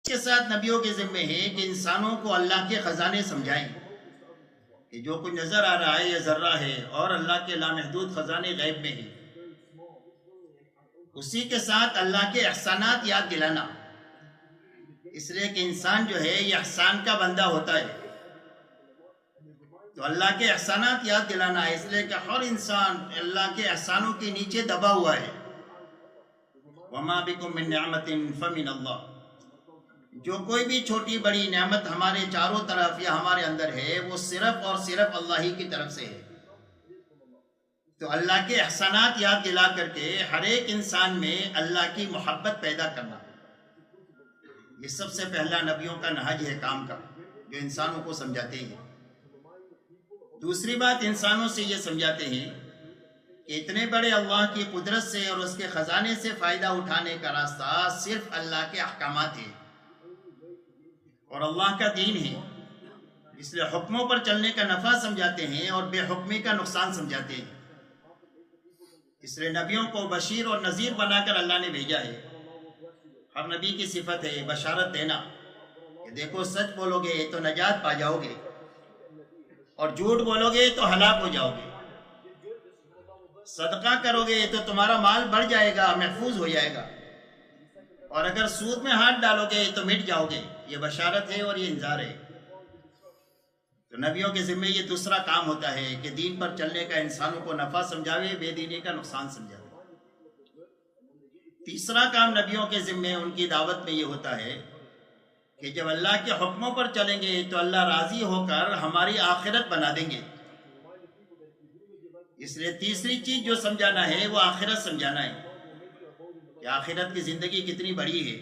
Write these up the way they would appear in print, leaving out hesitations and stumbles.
کے ساتھ نبیوں کے ذمے ہے کہ انسانوں کو اللہ کے خزانے سمجھائیں کہ جو کچھ نظر آ رہا ہے یہ ذرہ ہے اور اللہ کے لامحدود خزانے غیب میں ہیں. اسی کے ساتھ اللہ کے احسانات یاد دلانا، اس لیے کہ انسان جو ہے یہ احسان کا بندہ ہوتا ہے. تو اللہ کے احسانات یاد دلانا ہے، اس لیے کہ ہر انسان اللہ کے احسانوں کے نیچے دبا ہوا ہے. وما بکم من نعمت فمن اللہ، جو کوئی بھی چھوٹی بڑی نعمت ہمارے چاروں طرف یا ہمارے اندر ہے وہ صرف اور صرف اللہ ہی کی طرف سے ہے. تو اللہ کے احسانات یاد دلا کر کے ہر ایک انسان میں اللہ کی محبت پیدا کرنا، یہ سب سے پہلا نبیوں کا نہج ہے کام کا، جو انسانوں کو سمجھاتے ہیں. دوسری بات انسانوں سے یہ سمجھاتے ہیں کہ اتنے بڑے اللہ کی قدرت سے اور اس کے خزانے سے فائدہ اٹھانے کا راستہ صرف اللہ کے احکامات ہیں اور اللہ کا دین ہے. اس لیے حکموں پر چلنے کا نفع سمجھاتے ہیں اور بے حکمی کا نقصان سمجھاتے ہیں. اس لیے نبیوں کو بشیر اور نذیر بنا کر اللہ نے بھیجا ہے. ہر نبی کی صفت ہے بشارت دینا کہ دیکھو سچ بولو گے تو نجات پا جاؤ گے اور جھوٹ بولو گے تو ہلاک ہو جاؤ گے. صدقہ کرو گے تو تمہارا مال بڑھ جائے گا، محفوظ ہو جائے گا، اور اگر سود میں ہاتھ ڈالو گے تو مٹ جاؤ گے. یہ بشارت ہے اور یہ انذار ہے. تو نبیوں کے ذمہ یہ دوسرا کام ہوتا ہے کہ دین پر چلنے کا انسانوں کو نفع سمجھاوے، بے دینی کا نقصان سمجھاوے. تیسرا کام نبیوں کے ذمہ ان کی دعوت میں یہ ہوتا ہے کہ جب اللہ کے حکموں پر چلیں گے تو اللہ راضی ہو کر ہماری آخرت بنا دیں گے. اس لیے تیسری چیز جو سمجھانا ہے وہ آخرت سمجھانا ہے کہ آخرت کی زندگی کتنی بڑی ہے،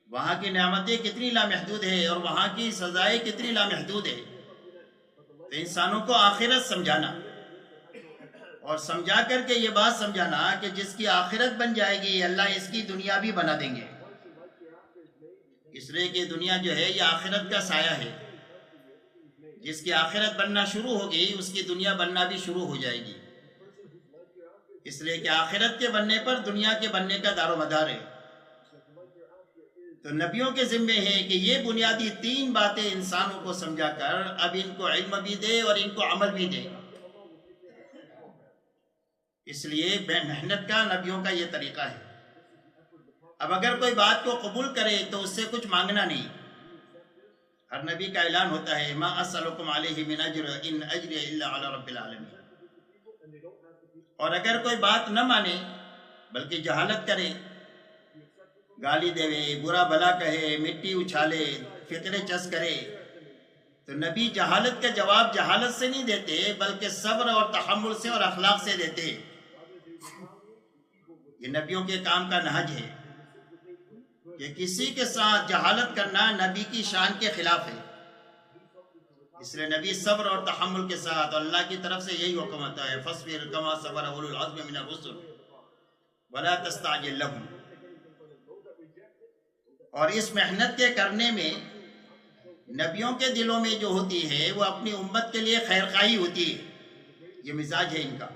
وہاں کی نعمتیں کتنی لامحدود ہے اور وہاں کی سزائیں کتنی لامحدود ہے. تو انسانوں کو آخرت سمجھانا اور سمجھا کر کے یہ بات سمجھانا کہ جس کی آخرت بن جائے گی اللہ اس کی دنیا بھی بنا دیں گے. اس لیے کہ دنیا جو ہے یہ آخرت کا سایہ ہے. جس کی آخرت بننا شروع ہوگی اس کی دنیا بننا بھی شروع ہو جائے گی. اس لیے کہ آخرت کے بننے پر دنیا کے بننے کا دار و مدار ہے. تو نبیوں کے ذمے ہے کہ یہ بنیادی تین باتیں انسانوں کو سمجھا کر اب ان کو علم بھی دے اور ان کو عمل بھی دے. اس لیے بے محنت کا نبیوں کا یہ طریقہ ہے. اب اگر کوئی بات کو قبول کرے تو اس سے کچھ مانگنا نہیں. ہر نبی کا اعلان ہوتا ہے ما اسألکم علیہ من اجر ان اجری الا علی رب العالمین. اور اگر کوئی بات نہ مانے بلکہ جہالت کرے، گالی دے، برا بھلا کہے، مٹی اچھالے، فطرے چس کرے، تو نبی جہالت کا جواب جہالت سے نہیں دیتے بلکہ صبر اور تحمل سے اور اخلاق سے دیتے. یہ نبیوں کے کام کا نہج ہے کہ کسی کے ساتھ جہالت کرنا نبی کی شان کے خلاف ہے. اس لیے نبی صبر اور تحمل کے ساتھ اللہ کی طرف سے یہی حکم ہوتا ہے فاصبر کما صبر اولو العزم من الرسل ولا تستعجل لهم. اور اس محنت کے کرنے میں نبیوں کے دلوں میں جو ہوتی ہے وہ اپنی امت کے لیے خیرخواہی ہوتی ہے. یہ مزاج ہے ان کا.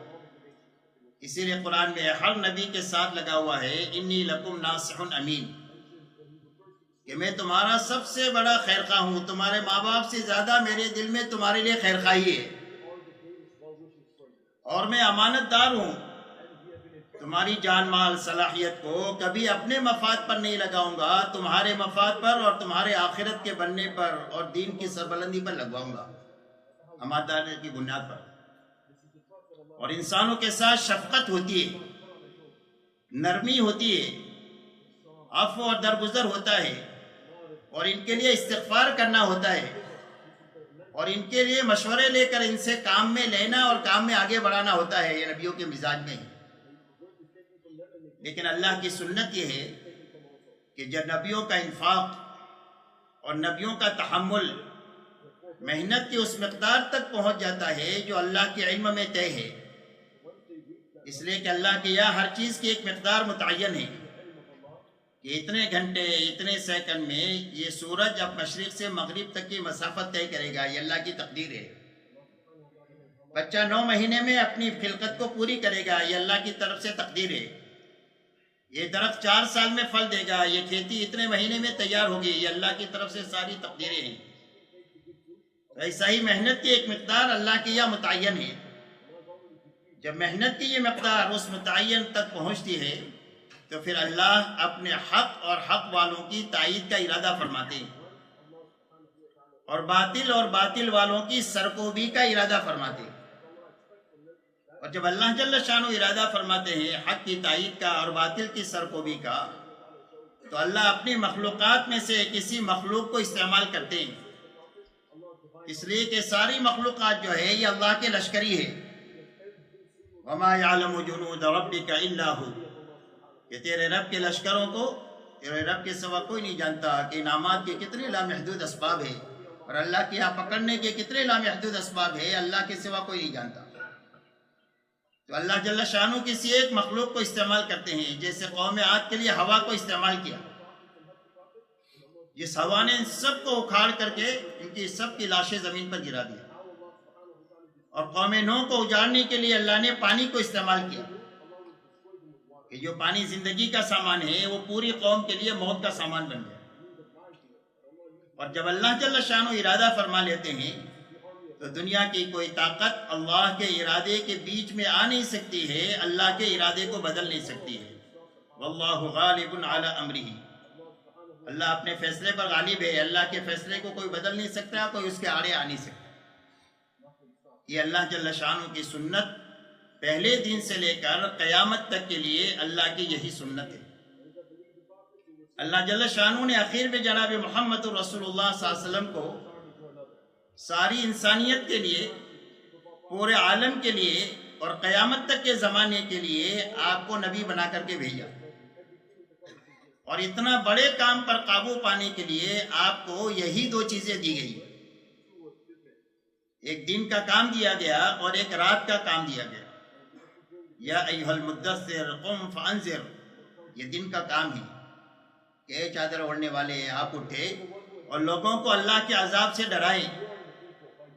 اسی لیے قرآن میں ہر نبی کے ساتھ لگا ہوا ہے انی لکم ناصح امین، کہ میں تمہارا سب سے بڑا خیرخواہ ہوں. تمہارے ماں باپ سے زیادہ میرے دل میں تمہارے لیے خیرخواہی ہے اور میں امانت دار ہوں. تمہاری جان مال صلاحیت کو کبھی اپنے مفاد پر نہیں لگاؤں گا، تمہارے مفاد پر اور تمہارے آخرت کے بننے پر اور دین کی سربلندی پر لگواؤں گا، امانتداری کی بنیاد پر. اور انسانوں کے ساتھ شفقت ہوتی ہے، نرمی ہوتی ہے، عفو اور درگزر ہوتا ہے، اور ان کے لیے استغفار کرنا ہوتا ہے اور ان کے لیے مشورے لے کر ان سے کام میں لینا اور کام میں آگے بڑھانا ہوتا ہے. یہ نبیوں کے مزاج میں ہے. لیکن اللہ کی سنت یہ ہے کہ جب نبیوں کا انفاق اور نبیوں کا تحمل محنت کی اس مقدار تک پہنچ جاتا ہے جو اللہ کے علم میں طے ہے. اس لیے کہ اللہ کے یہاں ہر چیز کی ایک مقدار متعین ہے کہ اتنے گھنٹے اتنے سیکنڈ میں یہ سورج اب مشرق سے مغرب تک کی مسافت طے کرے گا. یہ اللہ کی تقدیر ہے. بچہ 9 مہینے میں اپنی خلقت کو پوری کرے گا. یہ اللہ کی طرف سے تقدیر ہے. یہ درخت 4 سال میں پھل دے گا، یہ کھیتی اتنے مہینے میں تیار ہوگی، یہ اللہ کی طرف سے ساری تقدیریں ہیں۔ ایسا ہی محنت کی ایک مقدار اللہ کی یہ متعین ہے۔ جب محنت کی یہ مقدار اس متعین تک پہنچتی ہے تو پھر اللہ اپنے حق اور حق والوں کی تائید کا ارادہ فرماتے ہیں، اور باطل والوں کی سرکوبی کا ارادہ فرماتے ہیں۔ اور جب اللہ جل شانہ ارادہ فرماتے ہیں حق کی تائید کا اور باطل کی سرکوبی کا، تو اللہ اپنی مخلوقات میں سے کسی مخلوق کو استعمال کرتے ہیں، اس لیے کہ ساری مخلوقات جو ہے یہ اللہ کے لشکری ہے۔ وَمَا يَعْلَمُ جُنُودَ رَبِّكَ إِلَّا هُوَ، کہ تیرے رب کے لشکروں کو تیرے رب کے سوا کوئی نہیں جانتا کہ انعامات کے کتنے لامحدود اسباب ہیں، اور اللہ کے یہاں پکڑنے کے کتنے لامحدود اسباب ہیں، اللہ کے سوا کوئی نہیں جانتا۔ تو اللہ جل شانہ کسی ایک مخلوق کو استعمال کرتے ہیں، جیسے قوم عاد کے لیے ہوا کو استعمال کیا، جس ہوا نے ان سب کو اکھاڑ کر کے ان کی سب کی لاشیں زمین پر گرا دیا۔ اور قوم نوح کو اجاڑنے کے لیے اللہ نے پانی کو استعمال کیا، کہ جو پانی زندگی کا سامان ہے وہ پوری قوم کے لیے موت کا سامان بن گیا۔ اور جب اللہ جل شانہ ارادہ فرما لیتے ہیں تو دنیا کی کوئی طاقت اللہ کے ارادے کے بیچ میں آ نہیں سکتی ہے، اللہ کے ارادے کو بدل نہیں سکتی ہے۔ واللہ غالب علی امرہ، اللہ اپنے فیصلے پر غالب ہے، اللہ کے فیصلے کو کوئی بدل نہیں سکتا، کوئی اس کے آڑے آ نہیں سکتا۔ یہ اللہ جل شانہ کی سنت پہلے دن سے لے کر قیامت تک کے لیے اللہ کی یہی سنت ہے۔ اللہ جل شانہ نے آخر میں جناب محمد رسول اللہ صلی اللہ علیہ وسلم کو ساری انسانیت کے لیے، پورے عالم کے لیے اور قیامت تک کے زمانے کے لیے آپ کو نبی بنا کر کے بھیجا، اور اتنا بڑے کام پر قابو پانے کے لیے آپ کو یہی 2 چیزیں دی گئی، ایک دن کا کام دیا گیا اور ایک رات کا کام دیا گیا۔ یا ایھا المدثر قم فانذر، یہ دن کا کام ہے کہ اے چادر اوڑھنے والے آپ اٹھے اور لوگوں کو اللہ کے عذاب سے ڈرائیں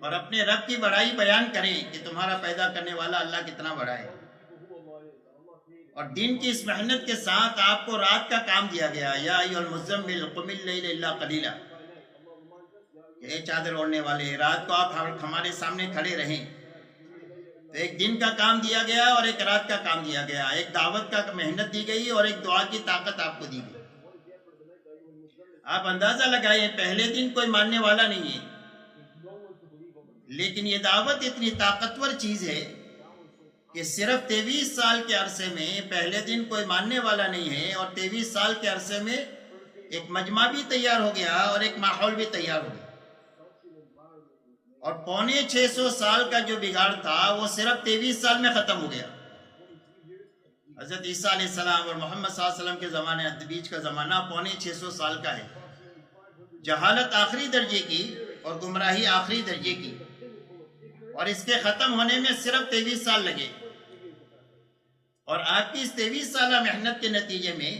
اور اپنے رب کی بڑائی بیان کریں کہ تمہارا پیدا کرنے والا اللہ کتنا بڑا ہے۔ اور دن کی اس محنت کے ساتھ آپ کو رات کا کام دیا گیا، یا ایھا المزمل قم اللیل الا قلیلا، کہ اے چادر اوڑھنے والے رات کو آپ ہمارے سامنے کھڑے رہیں۔ تو ایک دن کا کام دیا گیا اور ایک رات کا کام دیا گیا، ایک دعوت کا محنت دی گئی اور ایک دعا کی طاقت آپ کو دی گئی۔ آپ اندازہ لگائیں، پہلے دن کوئی ماننے والا نہیں ہے، لیکن یہ دعوت اتنی طاقتور چیز ہے کہ صرف 23 سال کے عرصے میں پہلے دن کوئی ماننے والا نہیں ہے، اور 23 سال کے عرصے میں ایک مجمع بھی تیار ہو گیا اور ایک ماحول بھی تیار ہو گیا، اور 650 سال کا جو بگاڑ تھا وہ صرف 23 سال میں ختم ہو گیا۔ حضرت عیسیٰ علیہ السلام اور محمد صلی اللہ علیہ وسلم کے زمانے بیچ کا زمانہ 650 سال کا ہے۔ جہالت آخری درجے کی اور گمراہی آخری درجے کی، اور اس کے ختم ہونے میں صرف 23 سال لگے، اور آپ کی اس 23 سالہ محنت کے نتیجے میں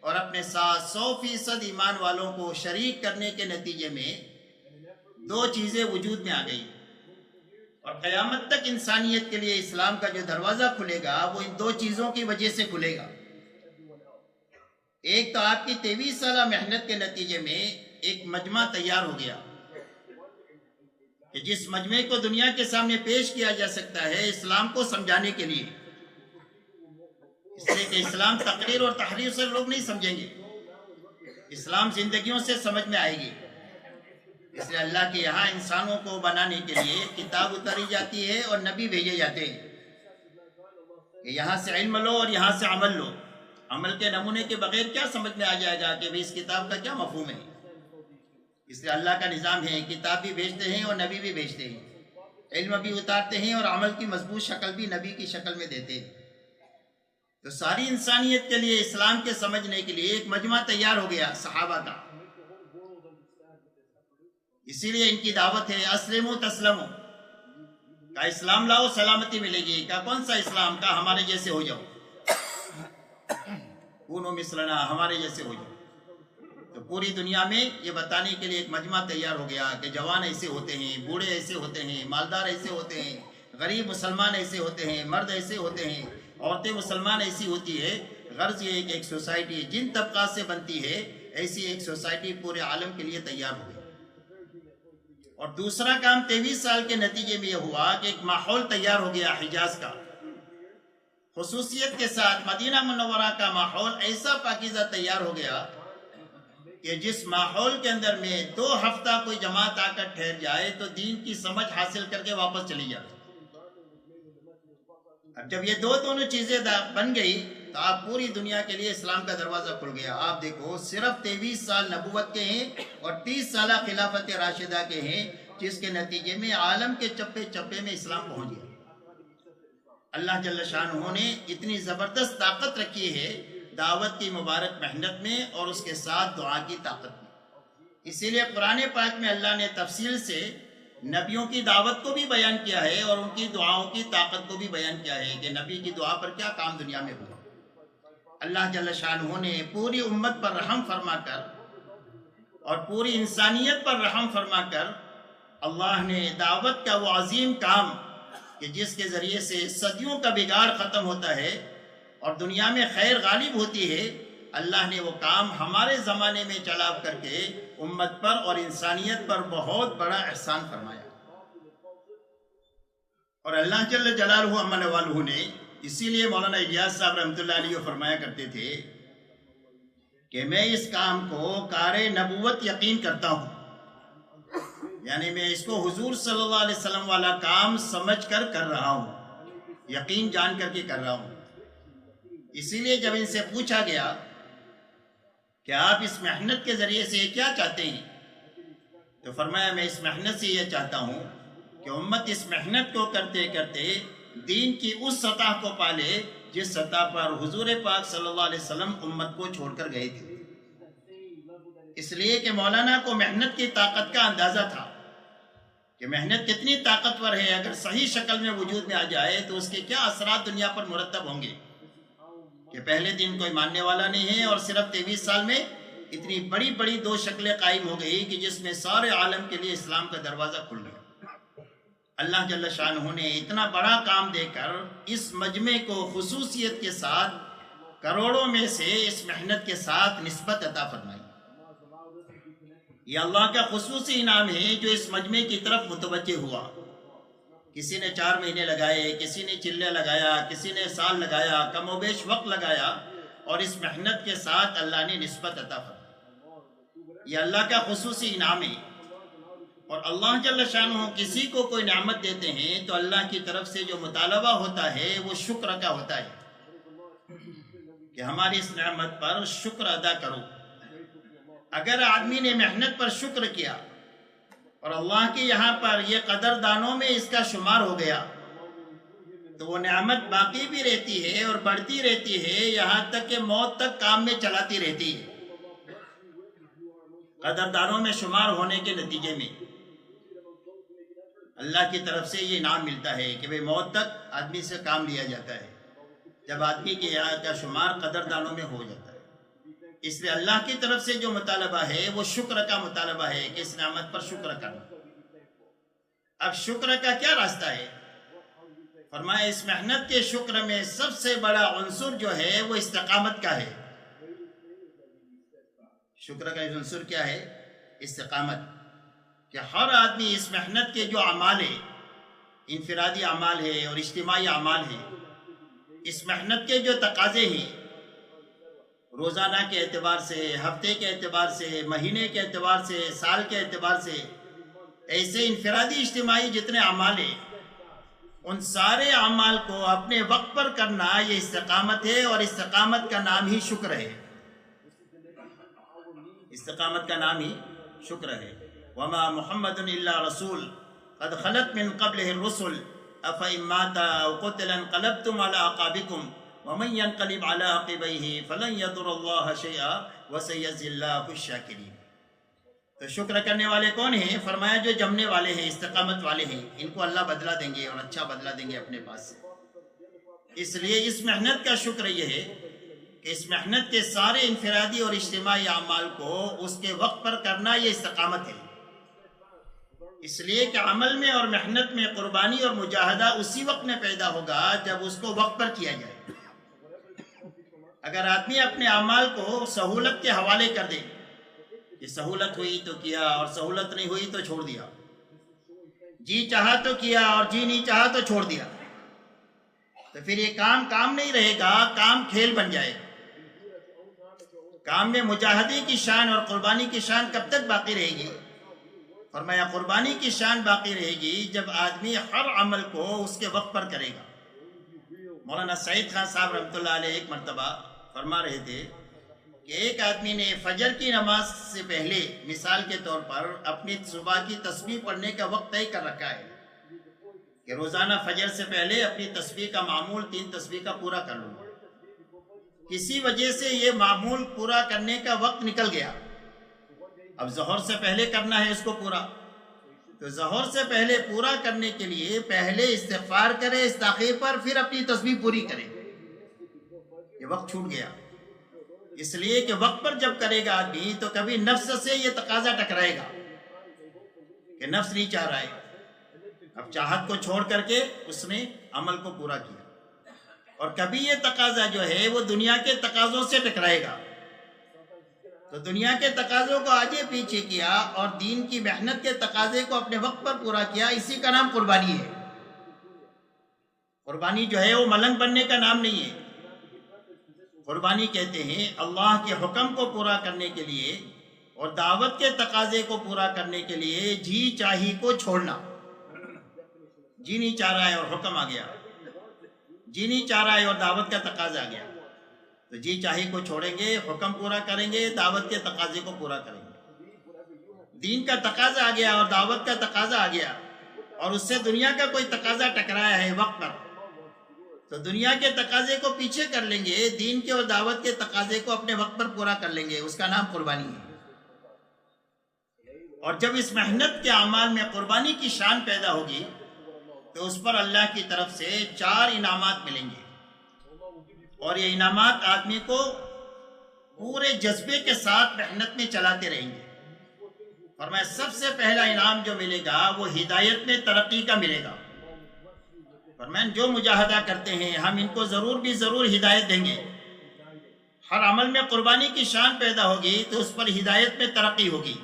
اور اپنے ساتھ 100% ایمان والوں کو شریک کرنے کے نتیجے میں 2 چیزیں وجود میں آ گئی، اور قیامت تک انسانیت کے لیے اسلام کا جو دروازہ کھلے گا وہ ان 2 چیزوں کی وجہ سے کھلے گا۔ ایک تو آپ کی 23 سالہ محنت کے نتیجے میں ایک مجمع تیار ہو گیا، کہ جس مجمع کو دنیا کے سامنے پیش کیا جا سکتا ہے اسلام کو سمجھانے کے لیے، اس لیے کہ اسلام تقریر اور تحریر سے لوگ نہیں سمجھیں گے، اسلام زندگیوں سے سمجھ میں آئے گی۔ اس لیے اللہ کے یہاں انسانوں کو بنانے کے لیے کتاب اتاری جاتی ہے اور نبی بھیجے جاتے ہیں کہ یہاں سے علم لو اور یہاں سے عمل لو۔ عمل کے نمونے کے بغیر کیا سمجھ میں آ جائے گا کہ اس کتاب کا کیا مفہوم ہے؟ اس لیے اللہ کا نظام ہے، کتاب بھی بھیجتے ہیں اور نبی بھی بھیجتے ہیں، علم بھی اتارتے ہیں اور عمل کی مضبوط شکل بھی نبی کی شکل میں دیتے ہیں۔ تو ساری انسانیت کے لیے اسلام کے سمجھنے کے لیے ایک مجمع تیار ہو گیا صحابہ کا۔ اسی لیے ان کی دعوت ہے اسلموا تسلموا، کا اسلام لاؤ سلامتی ملے گی۔ کا کون سا اسلام؟ کا ہمارے جیسے ہو جاؤ، کونوا مثلنا، ہمارے جیسے ہو جاؤ۔ تو پوری دنیا میں یہ بتانے کے لیے ایک مجمع تیار ہو گیا کہ جوان ایسے ہوتے ہیں، بوڑھے ایسے ہوتے ہیں، مالدار ایسے ہوتے ہیں، غریب مسلمان ایسے ہوتے ہیں، مرد ایسے ہوتے ہیں، عورتیں مسلمان ایسی ہوتی ہے، غرض یہ ایک سوسائٹی جن طبقات سے بنتی ہے ایسی ایک سوسائٹی پورے عالم کے لیے تیار ہو گئی۔ اور دوسرا کام 23 سال کے نتیجے میں یہ ہوا کہ ایک ماحول تیار ہو گیا حجاز کا، خصوصیت کے ساتھ مدینہ منورہ کا ماحول ایسا پاکیزہ تیار ہو گیا کہ جس ماحول کے اندر میں 2 ہفتہ کوئی جماعت آ کر ٹھہر جائے تو دین کی سمجھ حاصل کر کے واپس چلی جائے۔ اب جب یہ دونوں چیزیں بن گئی تو آپ پوری دنیا کے لیے اسلام کا دروازہ کھل گیا۔ آپ دیکھو صرف 23 سال نبوت کے ہیں اور 30 سالہ خلافت راشدہ کے ہیں، جس کے نتیجے میں عالم کے چپے چپے میں اسلام پہنچ گیا۔ اللہ جل شانہ نے اتنی زبردست طاقت رکھی ہے دعوت کی مبارک محنت میں اور اس کے ساتھ دعا کی طاقت میں۔ اسی لیے قرآن پاک میں اللہ نے تفصیل سے نبیوں کی دعوت کو بھی بیان کیا ہے اور ان کی دعاؤں کی طاقت کو بھی بیان کیا ہے کہ نبی کی دعا پر کیا کام دنیا میں ہوا۔ اللہ جل شانہ نے پوری امت پر رحم فرما کر اور پوری انسانیت پر رحم فرما کر اللہ نے دعوت کا وہ عظیم کام کہ جس کے ذریعے سے صدیوں کا بگاڑ ختم ہوتا ہے اور دنیا میں خیر غالب ہوتی ہے، اللہ نے وہ کام ہمارے زمانے میں چلا کر کے امت پر اور انسانیت پر بہت بڑا احسان فرمایا۔ اور اللہ جل جلالہ امن والہ نے اسی لیے مولانا الیاس صاحب رحمۃ اللہ علیہ فرمایا کرتے تھے کہ میں اس کام کو کار نبوت یقین کرتا ہوں، یعنی میں اس کو حضور صلی اللہ علیہ وسلم والا کام سمجھ کر رہا ہوں، یقین جان کر کے کر رہا ہوں۔ اسی لیے جب ان سے پوچھا گیا کہ آپ اس محنت کے ذریعے سے کیا چاہتے ہیں، تو فرمایا میں اس محنت سے یہ چاہتا ہوں کہ امت اس محنت کو کرتے کرتے دین کی اس سطح کو پالے جس سطح پر حضور پاک صلی اللہ علیہ وسلم امت کو چھوڑ کر گئے تھے۔ اس لیے کہ مولانا کو محنت کی طاقت کا اندازہ تھا کہ محنت کتنی طاقتور ہے، اگر صحیح شکل میں وجود میں آ جائے تو اس کے کیا اثرات دنیا پر مرتب ہوں گے کہ پہلے دن کوئی ماننے والا نہیں ہے اور صرف 23 سال میں اتنی بڑی بڑی 2 شکلیں قائم ہو گئی کہ جس میں سارے عالم کے لیے اسلام کا دروازہ کھل گیا۔ اللہ جل شانہ نے اتنا بڑا کام دے کر اس مجمع کو خصوصیت کے ساتھ کروڑوں میں سے اس محنت کے ساتھ نسبت عطا فرمائی۔ یہ اللہ کا خصوصی انعام ہے جو اس مجمع کی طرف متوجہ ہوا۔ کسی نے 4 مہینے لگائے، کسی نے چلے لگایا، کسی نے سال لگایا، کم و بیش وقت لگایا، اور اس محنت کے ساتھ اللہ نے نسبت عطا فرمائی۔ یہ اللہ کا خصوصی انعام ہے۔ اور اللہ جل شانہ کسی کو کوئی نعمت دیتے ہیں تو اللہ کی طرف سے جو مطالبہ ہوتا ہے وہ شکر کا ہوتا ہے کہ ہماری اس نعمت پر شکر ادا کرو۔ اگر آدمی نے محنت پر شکر کیا اور اللہ کے یہاں پر یہ قدردانوں میں اس کا شمار ہو گیا تو وہ نعمت باقی بھی رہتی ہے اور بڑھتی رہتی ہے، یہاں تک کہ موت تک کام میں چلاتی رہتی ہے۔ قدردانوں میں شمار ہونے کے نتیجے میں اللہ کی طرف سے یہ انعام ملتا ہے کہ موت تک آدمی سے کام لیا جاتا ہے، جب آدمی کے یہاں کا شمار قدردانوں میں ہو جاتا ہے۔ اس لیے اللہ کی طرف سے جو مطالبہ ہے وہ شکر کا مطالبہ ہے کہ اس نعمت پر شکر کرنا۔ اب شکر کا کیا راستہ ہے؟ فرمایا اس محنت کے شکر میں سب سے بڑا عنصر جو ہے وہ استقامت کا ہے۔ شکر کا عنصر کیا ہے؟ استقامت، کہ ہر آدمی اس محنت کے جو اعمال ہیں، انفرادی اعمال ہے اور اجتماعی اعمال ہیں، اس محنت کے جو تقاضے ہیں روزانہ کے اعتبار سے، ہفتے کے اعتبار سے، مہینے کے اعتبار سے، سال کے اعتبار سے، ایسے انفرادی اجتماعی جتنے اعمال ہیں ان سارے اعمال کو اپنے وقت پر کرنا یہ استقامت ہے، اور استقامت کا نام ہی شکر ہے۔ استقامت کا نام ہی شکر ہے۔ وما محمد الا رسول قد خلت من قبله الرسل افإن مات او قتل انقلبتم على اعقابكم ومن ينقلب على عقبيه فلن يضر الله شيئا وسيجزي الله الشاكرين۔ تو شکر کرنے والے کون ہیں؟ فرمایا جو جمنے والے ہیں، استقامت والے ہیں، ان کو اللہ بدلہ دیں گے اور اچھا بدلہ دیں گے اپنے پاس سے۔ اس لیے اس محنت کا شکر یہ ہے کہ اس محنت کے سارے انفرادی اور اجتماعی اعمال کو اس کے وقت پر کرنا یہ استقامت ہے۔ اس لیے کہ عمل میں اور محنت میں قربانی اور مجاہدہ اسی وقت میں پیدا ہوگا جب اس کو وقت پر کیا جائے۔ اگر آدمی اپنے اعمال کو سہولت کے حوالے کر دے کہ سہولت ہوئی تو کیا اور سہولت نہیں ہوئی تو چھوڑ دیا، جی چاہا تو کیا اور جی نہیں چاہا تو چھوڑ دیا، تو پھر یہ کام نہیں رہے گا، کام کھیل بن جائے گا۔ کام میں مجاہدے کی شان اور قربانی کی شان کب تک باقی رہے گی؟ فرمایا قربانی کی شان باقی رہے گی جب آدمی ہر عمل کو اس کے وقت پر کرے گا۔ مولانا سعید خان صاحب رحمۃ اللہ علیہ ایک مرتبہ فرما رہے تھے کہ ایک آدمی نے فجر کی نماز سے پہلے مثال کے طور پر اپنی صبح کی تسبیح پڑھنے کا وقت طے کر رکھا ہے کہ روزانہ فجر سے پہلے اپنی تسبیح کا معمول 3 تسبیح کا پورا کر لوں گا۔ کسی وجہ سے یہ معمول پورا کرنے کا وقت نکل گیا، اب ظہر سے پہلے کرنا ہے اس کو پورا، تو ظہر سے پہلے پورا کرنے کے لیے پہلے استغفار کرے اس تاخیر پر، پھر اپنی تسبیح پوری کرے۔ یہ وقت چھوٹ گیا، اس لیے کہ وقت پر جب کرے گا آدمی تو کبھی نفس سے یہ تقاضا ٹکرائے گا کہ نفس نہیں چاہ رہا ہے، اب چاہت کو چھوڑ کر کے اس نے عمل کو پورا کیا، اور کبھی یہ تقاضا جو ہے وہ دنیا کے تقاضوں سے ٹکرائے گا، تو دنیا کے تقاضوں کو آگے پیچھے کیا اور دین کی محنت کے تقاضے کو اپنے وقت پر پورا کیا، اسی کا نام قربانی ہے۔ قربانی جو ہے وہ ملنگ بننے کا نام نہیں ہے، قربانی کہتے ہیں اللہ کے حکم کو پورا کرنے کے لیے اور دعوت کے تقاضے کو پورا کرنے کے لیے جی چاہی کو چھوڑنا۔ جی نہیں چاہ رہا ہے اور حکم آ گیا، جی نہیں چاہ رہا ہے اور دعوت کا تقاضا آ گیا، تو جی چاہی کو چھوڑیں گے، حکم پورا کریں گے، دعوت کے تقاضے کو پورا کریں گے۔ دین کا تقاضا آ گیا اور دعوت کا تقاضا آ گیا اور اس سے دنیا کا کوئی تقاضا ٹکرایا ہے وقت پر، تو دنیا کے تقاضے کو پیچھے کر لیں گے، دین کے اور دعوت کے تقاضے کو اپنے وقت پر پورا کر لیں گے، اس کا نام قربانی ہے۔ اور جب اس محنت کے اعمال میں قربانی کی شان پیدا ہوگی تو اس پر اللہ کی طرف سے 4 انعامات ملیں گے، اور یہ انعامات آدمی کو پورے جذبے کے ساتھ محنت میں چلاتے رہیں گے۔ فرمایا سب سے پہلا انعام جو ملے گا وہ ہدایت میں ترقی کا ملے گا۔ فرمایا جو مجاہدہ کرتے ہیں ہم ان کو ضرور ہدایت دیں گے۔ ہر عمل میں قربانی کی شان پیدا ہوگی تو اس پر ہدایت میں ترقی ہوگی،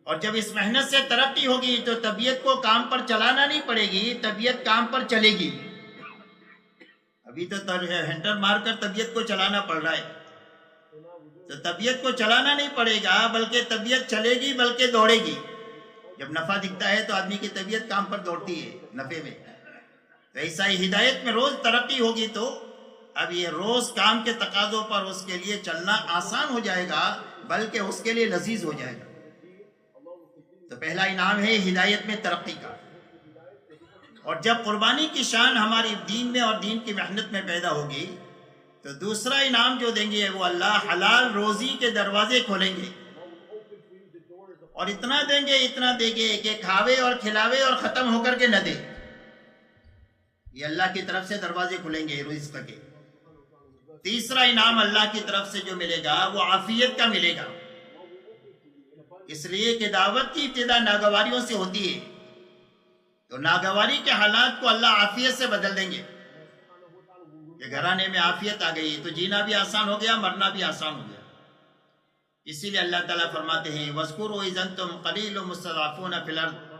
اور جب اس محنت سے ترقی ہوگی تو طبیعت کو کام پر چلانا نہیں پڑے گی، طبیعت کام پر چلے گی۔ ابھی تو ہینڈل مار کر طبیعت کو چلانا پڑ رہا ہے، تو طبیعت کو چلانا نہیں پڑے گا بلکہ طبیعت چلے گی، بلکہ دوڑے گی۔ جب نفع دکھتا ہے تو آدمی کی طبیعت کام پر دوڑتی ہے نفع میں، تو ایسا ہی ہدایت میں روز ترقی ہوگی تو اب یہ روز کام کے تقاضوں پر اس کے لیے چلنا آسان ہو جائے گا، بلکہ اس کے لیے لذیذ ہو جائے گا۔ تو پہلا انعام ہے ہدایت میں ترقی کا۔ اور جب قربانی کی شان ہماری دین میں اور دین کی محنت میں پیدا ہوگی تو دوسرا انعام جو دیں گے وہ اللہ حلال روزی کے دروازے کھولیں گے، اور اتنا دیں گے کہ کھاوے اور کھلاوے اور ختم ہو کر کے نہ دے۔ یہ اللہ کی طرف سے دروازے کھلیں گے رزق کے۔ تیسرا انعام اللہ کی طرف سے جو ملے گا وہ عافیت کا ملے گا، اس لیے کہ دعوت کی ابتدا ناگواریوں سے ہوتی ہے، تو ناگواری کے حالات کو اللہ عافیت سے بدل دیں گے کہ گھرانے میں عافیت آ گئی تو جینا بھی آسان ہو گیا، مرنا بھی آسان ہو گیا۔ اسی لیے اللہ تعالیٰ فرماتے ہیں وَاذْكُرُوا إِذْ أَنْتُمْ قَلِيلٌ مُسْتَضْعَفُونَ فِي الْأَرْضِ۔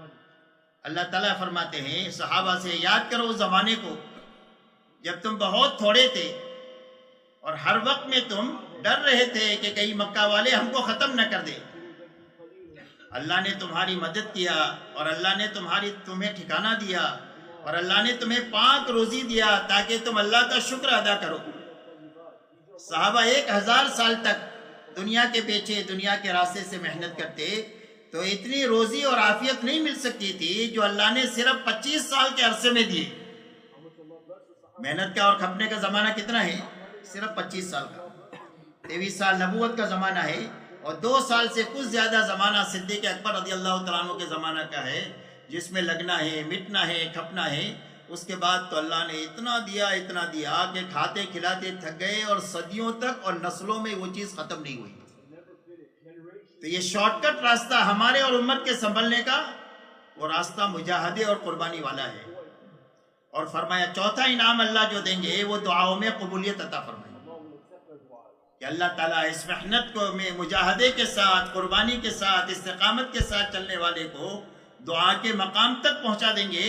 اللہ تعالیٰ فرماتے ہیں صحابہ سے یاد کرو اس زمانے کو جب تم بہت تھوڑے تھے اور ہر وقت میں تم ڈر رہے تھے کہ کہیں مکہ والے ہم کو ختم نہ کر دے۔ اللہ نے تمہاری مدد کیا اور اللہ نے تمہیں ٹھکانہ دیا اور اللہ نے تمہیں پاک روزی دیا تاکہ تم اللہ کا شکر ادا کرو۔ صحابہ 1000 سال تک دنیا کے پیچھے دنیا کے راستے سے محنت کرتے تو اتنی روزی اور عافیت نہیں مل سکتی تھی جو اللہ نے صرف 25 سال کے عرصے میں دیے۔ محنت کا اور کھپنے کا زمانہ کتنا ہے؟ صرف 25 سال کا۔ 23 سال نبوت کا زمانہ ہے اور 2 سال سے کچھ زیادہ زمانہ صدیق اکبر رضی اللہ تعالیٰ عنہ کے زمانہ کا ہے، جس میں لگنا ہے، مٹنا ہے، کھپنا ہے۔ اس کے بعد تو اللہ نے اتنا دیا کہ کھاتے کھلاتے تھک گئے اور صدیوں تک اور نسلوں میں وہ چیز ختم نہیں ہوئی۔ تو یہ شارٹ کٹ راستہ ہمارے اور امت کے سنبھلنے کا وہ راستہ مجاہدے اور قربانی والا ہے۔ اور فرمایا چوتھا انعام اللہ جو دیں گے وہ دعاؤں میں قبولیت عطا فرمائیں گے۔ کہ اللہ تعالیٰ اس محنت کو میں مجاہدے کے ساتھ، قربانی کے ساتھ، استقامت کے ساتھ چلنے والے کو دعا کے مقام تک پہنچا دیں گے.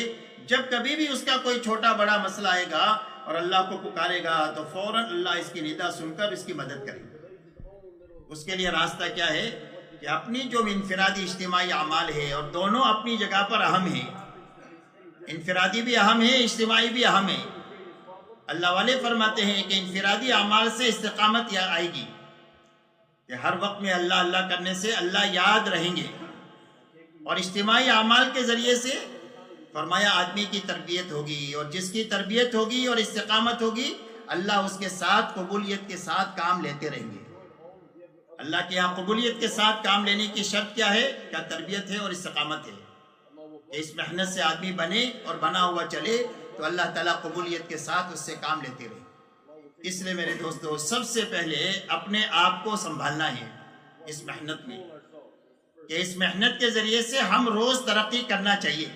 جب کبھی بھی اس کا کوئی چھوٹا بڑا مسئلہ آئے گا اور اللہ کو پکارے گا تو فوراً اللہ اس کی ندا سن کر اس کی مدد کرے گا. اس کے لیے راستہ کیا ہے کہ اپنی جو انفرادی اجتماعی اعمال ہے، اور دونوں اپنی جگہ پر اہم ہیں، انفرادی بھی اہم ہے، اجتماعی بھی اہم ہے. اللہ والے فرماتے ہیں کہ انفرادی اعمال سے استقامت آئے گی کہ ہر وقت میں اللہ اللہ کرنے سے اللہ یاد رہیں گے، اور اجتماعی اعمال کے ذریعے سے فرمایا آدمی کی تربیت ہوگی، اور جس کی تربیت ہوگی اور استقامت ہوگی اللہ اس کے ساتھ قبولیت کے ساتھ کام لیتے رہیں گے. اللہ کے یہاں قبولیت کے ساتھ کام لینے کی شرط کیا ہے؟ کیا تربیت ہے اور استقامت ہے. کہ اس محنت سے آدمی بنے اور بنا ہوا چلے تو اللہ تعالیٰ قبولیت کے ساتھ اس سے کام لیتے رہے. اس لیے میرے دوستو سب سے پہلے اپنے آپ کو سنبھالنا ہے اس محنت میں، کہ اس محنت کے ذریعے سے ہم روز ترقی کرنا چاہیے.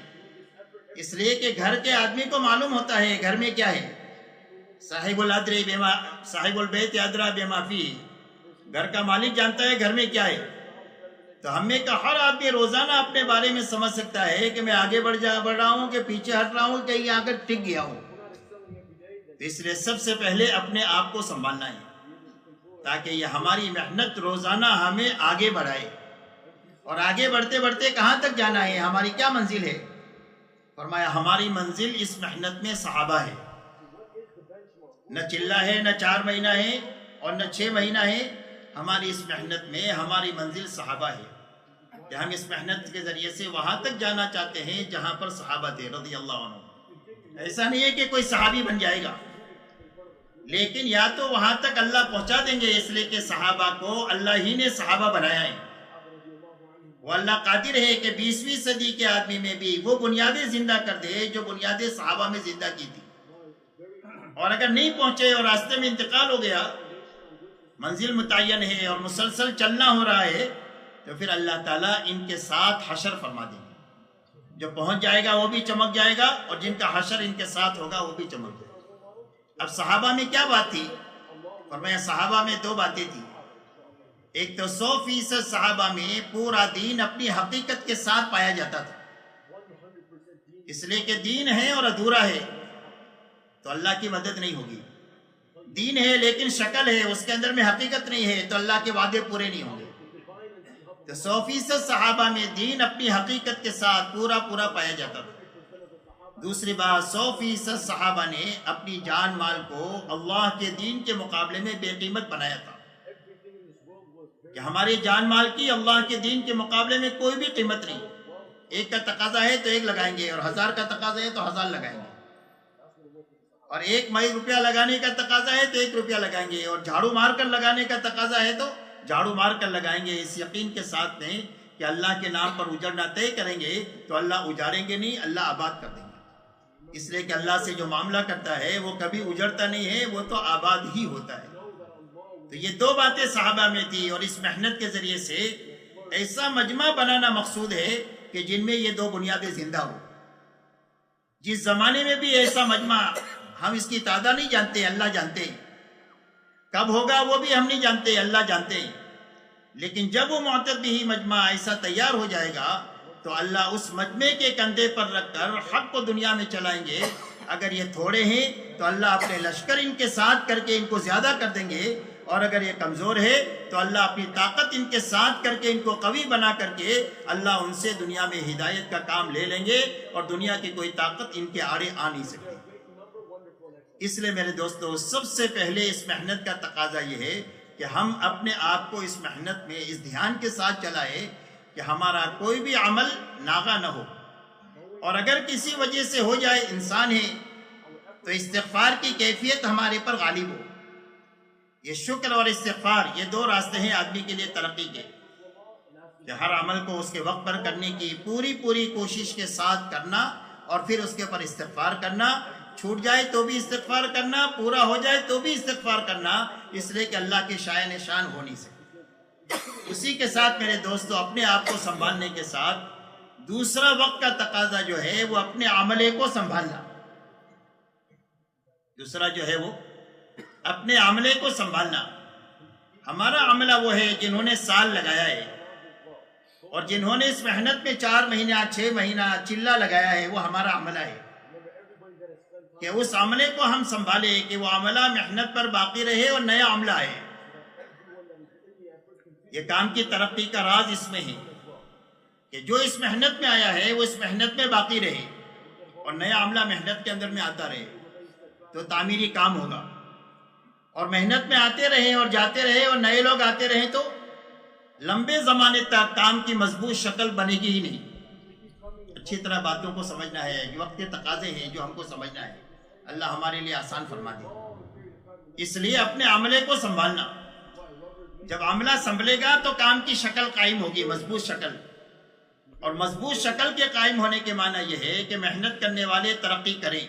اس لیے کہ گھر کے آدمی کو معلوم ہوتا ہے گھر میں کیا ہے. صاحب البیت ادری بما فیہ، گھر کا مالک جانتا ہے گھر میں کیا ہے. تو ہم میں کا ہر آدمی روزانہ اپنے بارے میں سمجھ سکتا ہے کہ میں آگے بڑھ رہا ہوں کہ پیچھے ہٹ رہا ہوں، کہیں آ کر ٹک گیا ہوں. تو اس لیے سب سے پہلے اپنے آپ کو سنبھالنا ہے تاکہ یہ ہماری محنت روزانہ ہمیں آگے بڑھائے. اور آگے بڑھتے بڑھتے کہاں تک جانا ہے، ہماری کیا منزل ہے؟ فرمایا ہماری منزل اس محنت میں صحابہ ہے. نہ چلہ ہے، نہ 4 مہینہ ہے اور نہ 6 مہینہ ہے. ہماری اس محنت میں ہماری منزل صحابہ ہے کہ ہم اس محنت کے ذریعے سے وہاں تک جانا چاہتے ہیں جہاں پر صحابہ تھے رضی اللہ عنہ. ایسا نہیں ہے کہ کوئی صحابی بن جائے گا، لیکن یا تو وہاں تک اللہ پہنچا دیں گے، اس لیے کہ صحابہ کو اللہ ہی نے صحابہ بنایا ہے. وہ اللہ قادر ہے کہ 20ویں صدی کے آدمی میں بھی وہ بنیادیں زندہ کر دے جو بنیادیں صحابہ میں زندہ کی تھی. اور اگر نہیں پہنچے اور راستے میں انتقال ہو گیا، منزل متعین ہے اور مسلسل چلنا ہو رہا ہے، تو پھر اللہ تعالیٰ ان کے ساتھ حشر فرما دیں گے. جو پہنچ جائے گا وہ بھی چمک جائے گا، اور جن کا حشر ان کے ساتھ ہوگا وہ بھی چمک جائے گا. اب صحابہ میں کیا بات تھی؟ فرمایا صحابہ میں 2 باتیں تھی. ایک تو 100% صحابہ میں پورا دین اپنی حقیقت کے ساتھ پایا جاتا تھا. اس لیے کہ دین ہے اور ادھورا ہے تو اللہ کی مدد نہیں ہوگی. دین ہے لیکن شکل ہے، اس کے اندر میں حقیقت نہیں ہے تو اللہ کے وعدے پورے نہیں ہوں گے. تو 100% صحابہ میں دین اپنی حقیقت کے ساتھ پورا پایا جاتا تھا. دوسری بات 100% صحابہ نے اپنی جان مال کو اللہ کے دین کے مقابلے میں بے قیمت بنایا تھا کہ ہماری جان مال کی اللہ کے دین کے مقابلے میں کوئی بھی قیمت نہیں. ایک کا تقاضا ہے تو 1 لگائیں گے، اور 1000 کا تقاضا ہے تو 1000 لگائیں گے، اور 1 روپیہ لگانے کا تقاضا ہے تو 1 روپیہ لگائیں گے، اور جھاڑو مار کر لگانے کا تقاضا ہے تو جھاڑو مار کر لگائیں گے، اس یقین کے ساتھ میں کہ اللہ کے نام پر اجڑنا طے کریں گے تو اللہ اجاڑیں گے نہیں، اللہ آباد کر دیں گے. اس لیے کہ اللہ سے جو معاملہ کرتا ہے وہ کبھی اجڑتا نہیں ہے، وہ تو آباد ہی ہوتا ہے. تو یہ 2 باتیں صحابہ میں تھی، اور اس محنت کے ذریعے سے ایسا مجمع بنانا مقصود ہے کہ جن میں یہ 2 بنیادیں زندہ ہو. جس زمانے میں بھی ایسا مجمع، ہم اس کی تعداد نہیں جانتے، اللہ جانتے ہیں. کب ہوگا وہ بھی ہم نہیں جانتے، اللہ جانتے ہیں. لیکن جب وہ معتد بھی مجمع ایسا تیار ہو جائے گا تو اللہ اس مجمع کے کندھے پر رکھ کر حق کو دنیا میں چلائیں گے. اگر یہ تھوڑے ہیں تو اللہ اپنے لشکر ان کے ساتھ کر کے ان کو زیادہ کر دیں گے، اور اگر یہ کمزور ہے تو اللہ اپنی طاقت ان کے ساتھ کر کے ان کو قوی بنا کر کے اللہ ان سے دنیا میں ہدایت کا کام لے لیں گے، اور دنیا کی کوئی طاقت ان کے آڑے آ نہیں سکتی. اس لیے میرے دوستو سب سے پہلے اس محنت کا تقاضا یہ ہے کہ ہم اپنے آپ کو اس محنت میں اس دھیان کے ساتھ چلائے کہ ہمارا کوئی بھی عمل ناغا نہ ہو، اور اگر کسی وجہ سے ہو جائے، انسان ہے تو استغفار کی کیفیت ہمارے پر غالب ہو. یہ شکر اور استغفار یہ 2 راستے ہیں آدمی کے لیے ترقی کے، کہ ہر عمل کو اس کے وقت پر کرنے کی پوری کوشش کے ساتھ کرنا، اور پھر اس کے پر استغفار کرنا. چھوٹ جائے تو بھی استغفار کرنا، پورا ہو جائے تو بھی استغفار کرنا، اس لیے کہ اللہ کے شایان شان ہو نہیں سکتے. اسی کے ساتھ میرے دوستو اپنے آپ کو سنبھالنے کے ساتھ دوسرا وقت کا تقاضا جو ہے وہ اپنے عملے کو سنبھالنا. دوسرا جو ہے وہ اپنے عملے کو سنبھالنا. ہمارا عملہ وہ ہے جنہوں نے سال لگایا ہے، اور جنہوں نے اس محنت میں 4 مہینہ 6 مہینہ چلہ لگایا ہے، وہ ہمارا عملہ ہے کہ اس عملے کو ہم سنبھالے کہ وہ عملہ محنت پر باقی رہے اور نیا عملہ ہے۔ یہ کام کی ترقی کا راز اس میں ہے کہ جو اس محنت میں آیا ہے وہ اس محنت میں باقی رہے اور نیا عملہ محنت کے اندر میں آتا رہے، تو تعمیری کام ہوگا۔ اور محنت میں آتے رہے اور جاتے رہے اور نئے لوگ آتے رہے تو لمبے زمانے تک کام کی مضبوط شکل بنے گی ہی نہیں۔ اچھی طرح باتوں کو سمجھنا ہے، وقت کے تقاضے ہیں جو ہم کو سمجھنا ہے، اللہ ہمارے لیے آسان فرما دے۔ اس لیے اپنے عملے کو سنبھالنا، جب عملہ سنبھلے گا تو کام کی شکل قائم ہوگی، مضبوط شکل، اور مضبوط شکل کے قائم ہونے کے معنی یہ ہے کہ محنت کرنے والے ترقی کریں۔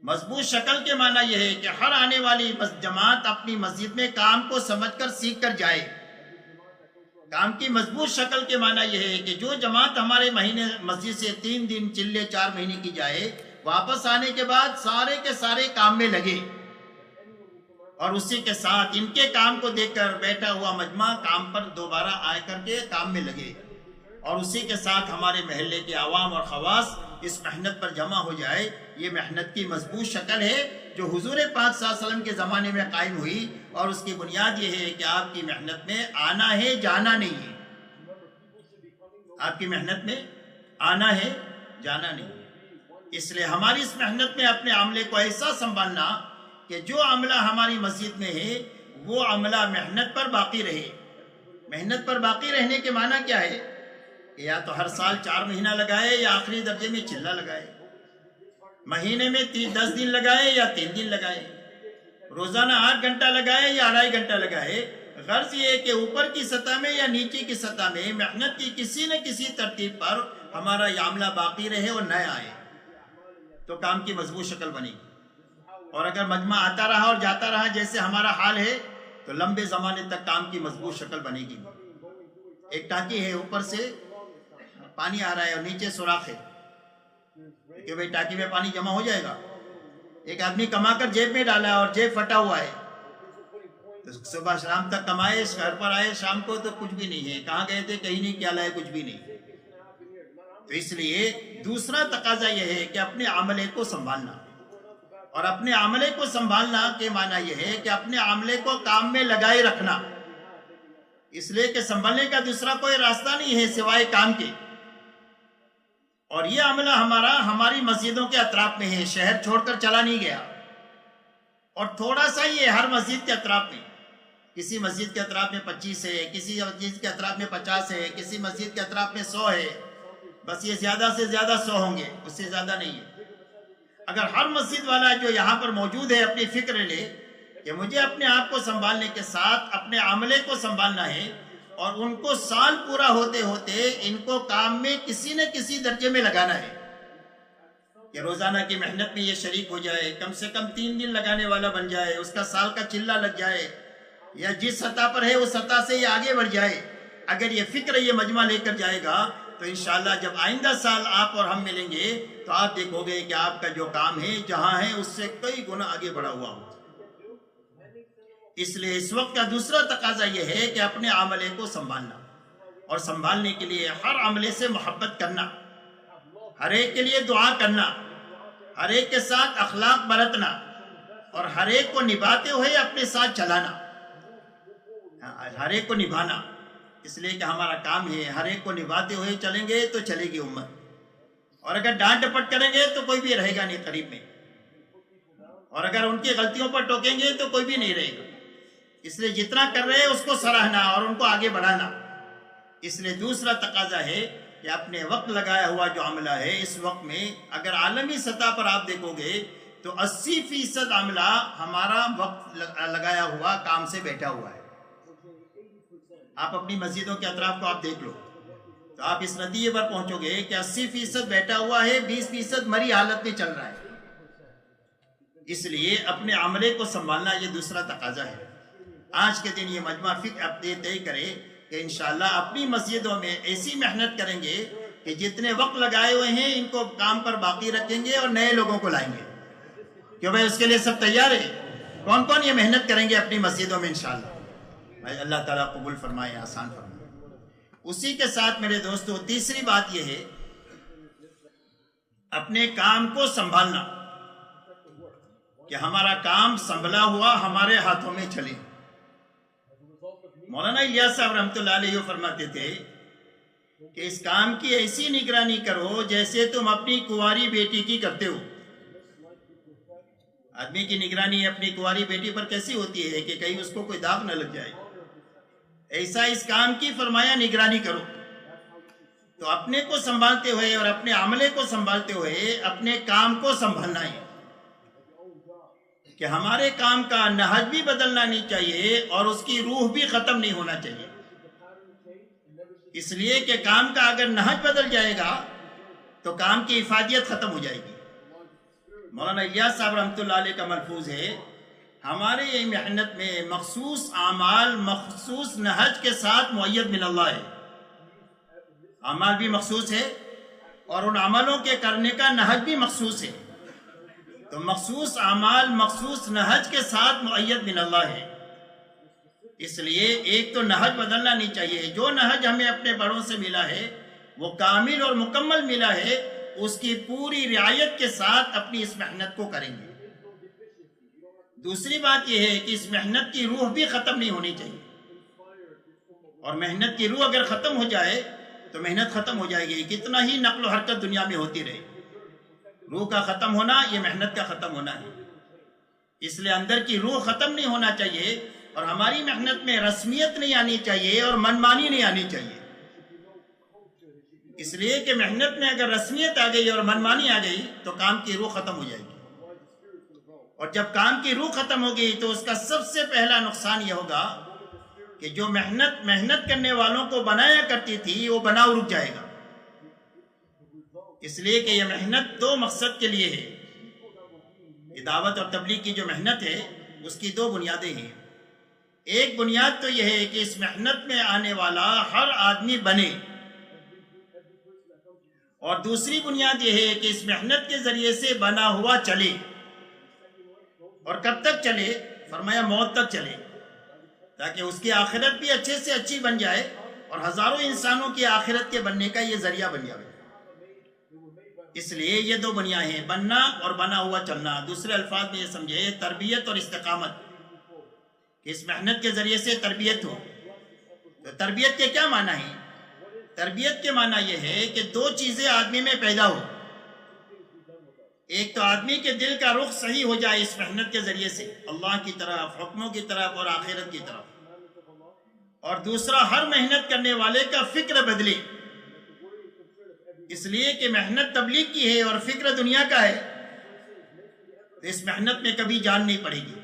مضبوط شکل کے معنی یہ ہے کہ ہر آنے والی جماعت اپنی مسجد میں کام کو سمجھ کر سیکھ کر جائے۔ کام کی مضبوط شکل کے معنی یہ ہے کہ جو جماعت ہمارے مہینے مسجد سے 3 دن چلے 4 مہینے کی جائے، واپس آنے کے بعد سارے کے سارے کام میں لگے، اور اسی کے ساتھ ان کے کام کو دیکھ کر بیٹھا ہوا مجمع کام پر دوبارہ آ کر کے کام میں لگے، اور اسی کے ساتھ ہمارے محلے کے عوام اور خواص اس محنت پر جمع ہو جائے۔ یہ محنت کی مضبوط شکل ہے جو حضور پاک صلی اللہ علیہ وسلم کے زمانے میں قائم ہوئی، اور اس کی بنیاد یہ ہے کہ آپ کی محنت میں آنا ہے، جانا نہیں ہے۔ آپ کی محنت میں آنا ہے، جانا نہیں ہے۔ اس لیے ہماری اس محنت میں اپنے عملے کو ایسا سنبھالنا کہ جو عملہ ہماری مسجد میں ہے وہ عملہ محنت پر باقی رہے۔ محنت پر باقی رہنے کے معنی کیا ہے کہ یا تو ہر سال 4 مہینہ لگائے یا آخری درجے میں چلہ لگائے، مہینے میں 10 دن لگائے یا 3 دن لگائے، روزانہ 8 گھنٹہ لگائے یا 2.5 گھنٹہ لگائے۔ غرض یہ ہے کہ اوپر کی سطح میں یا نیچے کی سطح میں محنت کی کسی نہ کسی ترتیب پر ہمارا یہ عملہ باقی رہے اور نیا آئے، تو کام کی مضبوط شکل بنے گی۔ اور اگر مجمع آتا رہا اور جاتا رہا جیسے ہمارا حال ہے تو لمبے زمانے تک کام کی مضبوط شکل بنے گی۔ ایک ٹانکی ہے، اوپر سے پانی آ رہا ہے اور نیچے سوراخ ہے کہ بھئی ٹانکی میں پانی جمع ہو جائے گا۔ ایک آدمی کما کر جیب میں ڈالا اور جیب پھٹا ہوا ہے، تو صبح شام تک کمائے، گھر پر آئے شام کو تو کچھ بھی نہیں ہے، کہاں گئے تھے کہیں نہیں، کیا لائے کچھ بھی نہیں۔ تو اس لیے دوسرا تقاضا یہ ہے کہ اپنے عملے کو سنبھالنا، اور اپنے عملے کو سنبھالنا کے معنی یہ ہے کہ اپنے عملے کو کام میں لگائے رکھنا، اس لیے کہ سنبھلنے کا دوسرا کوئی راستہ نہیں ہے سوائے کام کے۔ اور یہ عملہ ہماری مسجدوں کے اطراف میں ہے، شہر چھوڑ کر چلا نہیں گیا، اور تھوڑا سا ہی ہے ہر مسجد کے اطراف میں۔ کسی مسجد کے اطراف میں 25 ہے، کسی مسجد کے اطراف میں 50 ہے، کسی مسجد کے اطراف میں 100 ہے، بس یہ زیادہ سے زیادہ 100 ہوں گے، اس سے زیادہ نہیں ہے۔ اگر ہر مسجد والا جو یہاں پر موجود ہے اپنی فکر لے کہ مجھے اپنے آپ کو سنبھالنے کے ساتھ اپنے عملے کو سنبھالنا ہے، اور ان کو سال پورا ہوتے ہوتے ان کو کام میں کسی نہ کسی درجے میں لگانا ہے، کہ روزانہ کی محنت میں یہ شریک ہو جائے، کم سے کم 3 دن لگانے والا بن جائے، اس کا سال کا چلہ لگ جائے، یا جس سطح پر ہے اس سطح سے یہ آگے بڑھ جائے۔ اگر یہ فکر یہ مجمع لے کر جائے گا تو انشاءاللہ جب آئندہ سال آپ اور ہم ملیں گے تو آپ دیکھو گے کہ آپ کا جو کام ہے جہاں ہے اس سے کئی گنا آگے بڑھا ہوا ہو۔ اس لیے اس وقت کا دوسرا تقاضا یہ ہے کہ اپنے عملے کو سنبھالنا، اور سنبھالنے کے لیے ہر عملے سے محبت کرنا، ہر ایک کے لیے دعا کرنا، ہر ایک کے ساتھ اخلاق برتنا، اور ہر ایک کو نبھاتے ہوئے اپنے ساتھ چلانا، ہر ایک کو نبھانا، اس لیے کہ ہمارا کام ہے ہر ایک کو نبھاتے ہوئے چلیں گے تو چلے گی امت، اور اگر ڈانٹ ڈپٹ کریں گے تو کوئی بھی رہے گا نہیں قریب میں، اور اگر ان کی غلطیوں پر ٹوکیں گے تو کوئی بھی نہیں رہے گا۔ اس لیے جتنا کر رہے ہیں اس کو سراہنا اور ان کو آگے بڑھانا۔ اس لیے دوسرا تقاضا ہے کہ اپنے وقت لگایا ہوا جو عملہ ہے، اس وقت میں اگر عالمی سطح پر آپ دیکھو گے تو 80% عملہ ہمارا وقت لگایا ہوا کام سے بیٹھا ہوا ہے۔ آپ اپنی مسجدوں کے اطراف کو آپ دیکھ لو تو آپ اس نتیجے پر پہنچو گے کہ 80% بیٹھا ہوا ہے، 20% مری حالت میں چل رہا ہے۔ اس لیے اپنے عملے کو سنبھالنا یہ دوسرا تقاضا ہے۔ آج کے دن یہ مجمع فکر اپنے طے کرے کہ انشاءاللہ اپنی مسجدوں میں ایسی محنت کریں گے کہ جتنے وقت لگائے ہوئے ہیں ان کو کام پر باقی رکھیں گے اور نئے لوگوں کو لائیں گے۔ کیوں بھائی اس کے لیے سب تیار ہے؟ کون کون یہ محنت کریں گے اپنی مسجدوں میں انشاءاللہ؟ اللہ تعالیٰ قبول فرمائے، آسان فرمائے۔ اسی کے ساتھ میرے دوستو تیسری بات یہ ہے اپنے کام کو سنبھالنا، کہ ہمارا کام سنبھلا ہوا ہمارے ہاتھوں میں چلے۔ مولانا الیاس صاحب رحمۃ اللہ علیہ فرماتے تھے کہ اس کام کی ایسی نگرانی کرو جیسے تم اپنی کنواری بیٹی کی کرتے ہو۔ آدمی کی نگرانی اپنی کنواری بیٹی پر کیسی ہوتی ہے کہ کہیں اس کو کوئی داغ نہ لگ جائے، ایسا اس کام کی فرمایا نگرانی کرو۔ تو اپنے کو سنبھالتے ہوئے اور اپنے عملے کو سنبھالتے ہوئے اپنے کام کو سنبھالنا ہے، کہ ہمارے کام کا نہج بھی بدلنا نہیں چاہیے اور اس کی روح بھی ختم نہیں ہونا چاہیے۔ اس لیے کہ کام کا اگر نہج بدل جائے گا تو کام کی افادیت ختم ہو جائے گی۔ مولانا الیاس صاحب رحمۃ اللہ علیہ کا ملفوظ ہے ہمارے یہ محنت میں مخصوص اعمال مخصوص نہج کے ساتھ مؤید من اللہ ہے، اعمال بھی مخصوص ہے اور ان عملوں کے کرنے کا نہج بھی مخصوص ہے۔ تو مخصوص اعمال مخصوص نہج کے ساتھ مؤید من اللہ ہے۔ اس لیے ایک تو نہج بدلنا نہیں چاہیے، جو نہج ہمیں اپنے بڑوں سے ملا ہے وہ کامل اور مکمل ملا ہے، اس کی پوری رعایت کے ساتھ اپنی اس محنت کو کریں گے۔ دوسری بات یہ ہے کہ اس محنت کی روح بھی ختم نہیں ہونی چاہیے، اور محنت کی روح اگر ختم ہو جائے تو محنت ختم ہو جائے گی، کتنا ہی نقل و حرکت دنیا میں ہوتی رہے، روح کا ختم ہونا یہ محنت کا ختم ہونا ہے۔ اس لیے اندر کی روح ختم نہیں ہونا چاہیے، اور ہماری محنت میں رسمیت نہیں آنی چاہیے اور منمانی نہیں آنی چاہیے۔ اس لیے کہ محنت میں اگر رسمیت آ گئی اور منمانی آ گئی تو کام کی روح ختم ہو جائے گی، اور جب کام کی روح ختم ہو گئی تو اس کا سب سے پہلا نقصان یہ ہوگا کہ جو محنت کرنے والوں کو بنایا کرتی تھی وہ بناؤ رک جائے گا۔ اس لیے کہ یہ محنت دو مقصد کے لیے ہے۔ یہ دعوت اور تبلیغ کی جو محنت ہے اس کی دو بنیادیں ہیں۔ ایک بنیاد تو یہ ہے کہ اس محنت میں آنے والا ہر آدمی بنے، اور دوسری بنیاد یہ ہے کہ اس محنت کے ذریعے سے بنا ہوا چلے، اور کب تک چلے؟ فرمایا موت تک چلے، تاکہ اس کی آخرت بھی اچھے سے اچھی بن جائے اور ہزاروں انسانوں کی آخرت کے بننے کا یہ ذریعہ بن جائے۔ اس لیے یہ دو بنیادیں ہیں، بننا اور بنا ہوا چلنا۔ دوسرے الفاظ میں یہ سمجھے تربیت اور استقامت، کہ اس محنت کے ذریعے سے تربیت ہو۔ تو تربیت کے کیا معنی ہیں؟ تربیت کے معنی یہ ہے کہ دو چیزیں آدمی میں پیدا ہو۔ ایک تو آدمی کے دل کا رخ صحیح ہو جائے اس محنت کے ذریعے سے، اللہ کی طرف، حکموں کی طرف اور آخرت کی طرف، اور دوسرا ہر محنت کرنے والے کا فکر بدلے۔ اس لیے کہ محنت تبلیغ کی ہے اور فکر دنیا کا ہے، تو اس محنت میں کبھی جان نہیں پڑے گی۔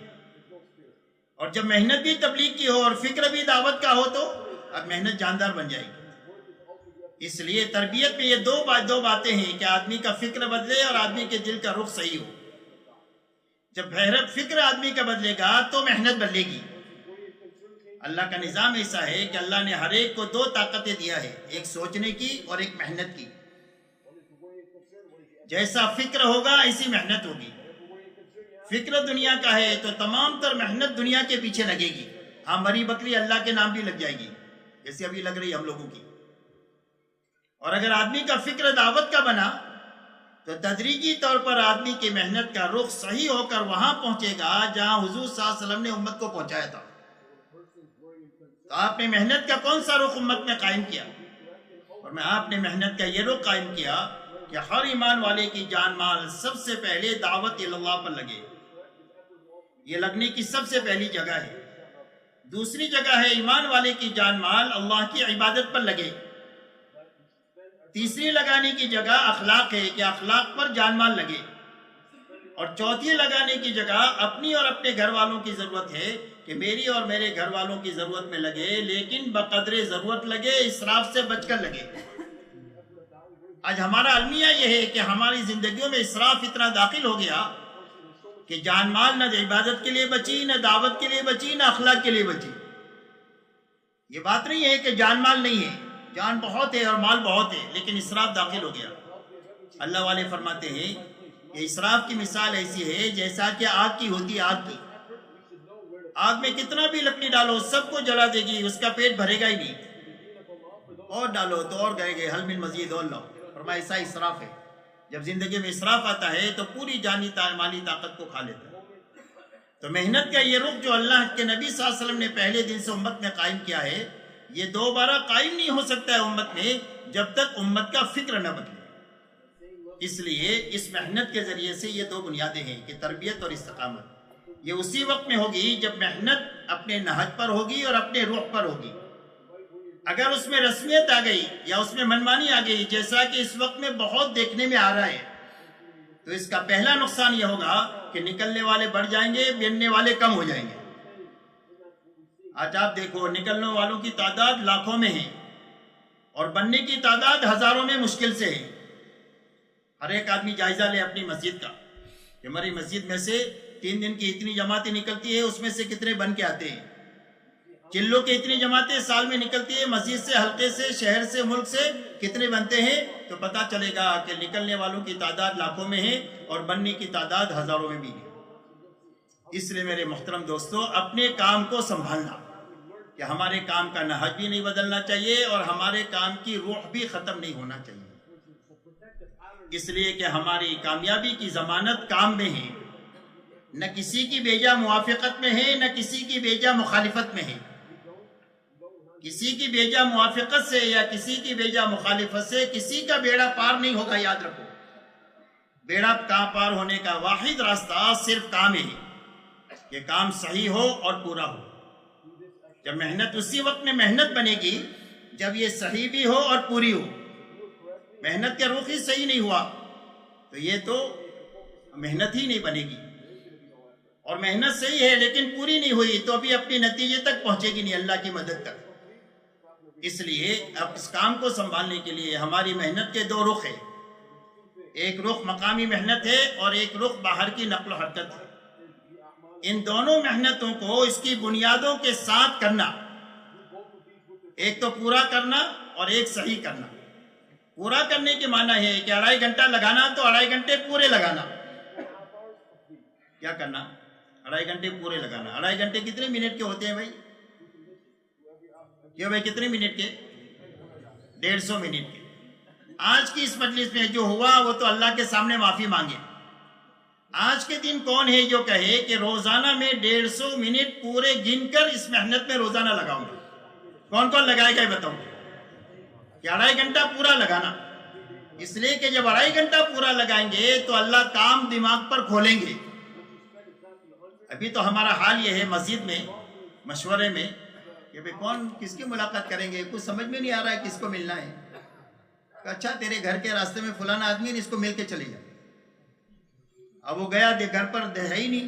اور جب محنت بھی تبلیغ کی ہو اور فکر بھی دعوت کا ہو تو اب محنت جاندار بن جائے گی۔ اس لیے تربیت میں یہ دو باتیں ہیں کہ آدمی کا فکر بدلے اور آدمی کے دل کا رخ صحیح ہو۔ جب فکر آدمی کا بدلے گا تو محنت بدلے گی۔ اللہ کا نظام ایسا ہے کہ اللہ نے ہر ایک کو دو طاقتیں دیا ہے، ایک سوچنے کی اور ایک محنت کی۔ جیسا فکر ہوگا ایسی محنت ہوگی۔ فکر دنیا کا ہے تو تمام تر محنت دنیا کے پیچھے لگے گی، ہاں مری بکری اللہ کے نام بھی لگ جائے گی جیسے ابھی لگ رہی ہم لوگوں کی۔ اور اگر آدمی کا فکر دعوت کا بنا تو تدریجی طور پر آدمی کی محنت کا رخ صحیح ہو کر وہاں پہنچے گا جہاں حضور صلی اللہ علیہ وسلم نے امت کو پہنچایا تھا۔ تو آپ نے محنت کا کون سا رخ امت میں قائم کیا؟ اور میں آپ نے محنت کا یہ رخ قائم کیا کہ ہر ایمان والے کی جان مال سب سے پہلے دعوت اللہ پر لگے، یہ لگنے کی سب سے پہلی جگہ ہے۔ دوسری جگہ ہے ایمان والے کی جان مال اللہ کی عبادت پر لگے۔ تیسری لگانے کی جگہ اخلاق ہے کہ اخلاق پر جان مال لگے۔ اور چوتھی لگانے کی جگہ اپنی اور اپنے گھر والوں کی ضرورت ہے کہ میری اور میرے گھر والوں کی ضرورت میں لگے، لیکن بقدر ضرورت لگے، اسراف سے بچ کر لگے۔ آج ہمارا المیہ یہ ہے کہ ہماری زندگیوں میں اسراف اتنا داخل ہو گیا کہ جان مال نہ عبادت کے لیے بچی، نہ دعوت کے لیے بچی، نہ اخلاق کے لیے بچی۔ یہ بات نہیں ہے کہ جان مال نہیں ہے، جان بہت ہے اور مال بہت ہے، لیکن اسراف داخل ہو گیا۔ اللہ والے فرماتے ہیں کہ اسراف کی مثال ایسی ہے جیسا کہ آگ کی ہوتی ہے، آگ کی آگ میں کتنا بھی لکڑی ڈالو سب کو جلا دے گی، اس کا پیٹ بھرے گا ہی نہیں، اور ڈالو تو اور گئے گئے، حل من مزید اور لو۔ فرمایا ایسا اسراف ہے، جب زندگی میں اسراف آتا ہے تو پوری جانی مالی طاقت کو کھا لیتا ہے۔ تو محنت کا یہ رخ جو اللہ کے نبی صلی اللہ علیہ وسلم نے پہلے دن سے امت میں قائم کیا ہے، یہ دوبارہ قائم نہیں ہو سکتا ہے امت میں جب تک امت کا فکر نہ بدلے۔ اس لیے اس محنت کے ذریعے سے یہ دو بنیادیں ہیں کہ تربیت اور استقامت، یہ اسی وقت میں ہوگی جب محنت اپنے نہج پر ہوگی اور اپنے روح پر ہوگی۔ اگر اس میں رسمیت آ گئی یا اس میں منمانی آ گئی، جیسا کہ اس وقت میں بہت دیکھنے میں آ رہا ہے، تو اس کا پہلا نقصان یہ ہوگا کہ نکلنے والے بڑھ جائیں گے، بننے والے کم ہو جائیں گے۔ آج آپ دیکھو نکلنے والوں کی تعداد لاکھوں میں ہے اور بننے کی تعداد ہزاروں میں مشکل سے ہے۔ ہر ایک آدمی جائزہ لے اپنی مسجد کا کہ ہماری مسجد میں سے 3 دن کی اتنی جماعتیں نکلتی ہے، اس میں سے کتنے بن کے آتے ہیں۔ چلوں کی اتنی جماعتیں سال میں نکلتی ہے، مسجد سے، حلقے سے، شہر سے، ملک سے کتنے بنتے ہیں، تو پتہ چلے گا کہ نکلنے والوں کی تعداد لاکھوں میں ہے اور بننے کی تعداد ہزاروں میں بھی ہے۔ اس لیے میرے محترم دوستو، اپنے کام کو سنبھالنا کہ ہمارے کام کا نہج بھی نہیں بدلنا چاہیے اور ہمارے کام کی روح بھی ختم نہیں ہونا چاہیے، اس لیے کہ ہماری کامیابی کی ضمانت کام میں ہے، نہ کسی کی بیجا موافقت میں ہے، نہ کسی کی بیجا مخالفت میں ہے۔ کسی کی بیجا موافقت سے یا کسی کی بیجا مخالفت سے کسی کا بیڑا پار نہیں ہوگا۔ یاد رکھو، بیڑا پار ہونے کا واحد راستہ صرف کام ہے کہ کام صحیح ہو اور پورا ہو۔ جب محنت اسی وقت میں محنت بنے گی جب یہ صحیح بھی ہو اور پوری ہو۔ محنت کا رخ ہی صحیح نہیں ہوا تو یہ تو محنت ہی نہیں بنے گی، اور محنت صحیح ہے لیکن پوری نہیں ہوئی تو ابھی اپنے نتیجے تک پہنچے گی نہیں، اللہ کی مدد تک۔ اس لیے اب اس کام کو سنبھالنے کے لیے ہماری محنت کے 2 رخ ہیں، ایک رخ مقامی محنت ہے اور ایک رخ باہر کی نقل و حرکت ہے۔ ان دونوں محنتوں کو اس کی بنیادوں کے ساتھ کرنا، ایک تو پورا کرنا اور ایک صحیح کرنا۔ پورا کرنے کے معنی ہے کہ 2.5 گھنٹہ لگانا تو 2.5 گھنٹے پورے لگانا۔ کیا کرنا؟ 2.5 گھنٹے پورے لگانا۔ 2.5 گھنٹے کتنے منٹ کے ہوتے ہیں بھائی؟ کیوں بھائی کتنے منٹ کے؟ 150 منٹ کے۔ آج کی اس مجلس میں جو ہوا وہ تو اللہ کے سامنے معافی مانگے۔ آج کے دن کون ہے جو کہے کہ روزانہ میں 150 منٹ پورے گن کر اس محنت میں روزانہ لگاؤں گا؟ کون کون لگائے گا یہ بتاؤں کہ 2.5 گھنٹہ پورا لگانا؟ اس لیے کہ جب 2.5 گھنٹہ پورا لگائیں گے تو اللہ کام دماغ پر کھولیں گے۔ ابھی تو ہمارا حال یہ ہے مسجد میں مشورے میں کہ بھئی کون کس کی ملاقات کریں گے، کچھ سمجھ میں نہیں آ رہا ہے کس کو ملنا ہے۔ اچھا تیرے گھر کے راستے میں فلانا آدمی ہے، اس کو مل کے چلے جا۔ اب وہ گیا گھر پر ہے ہی نہیں،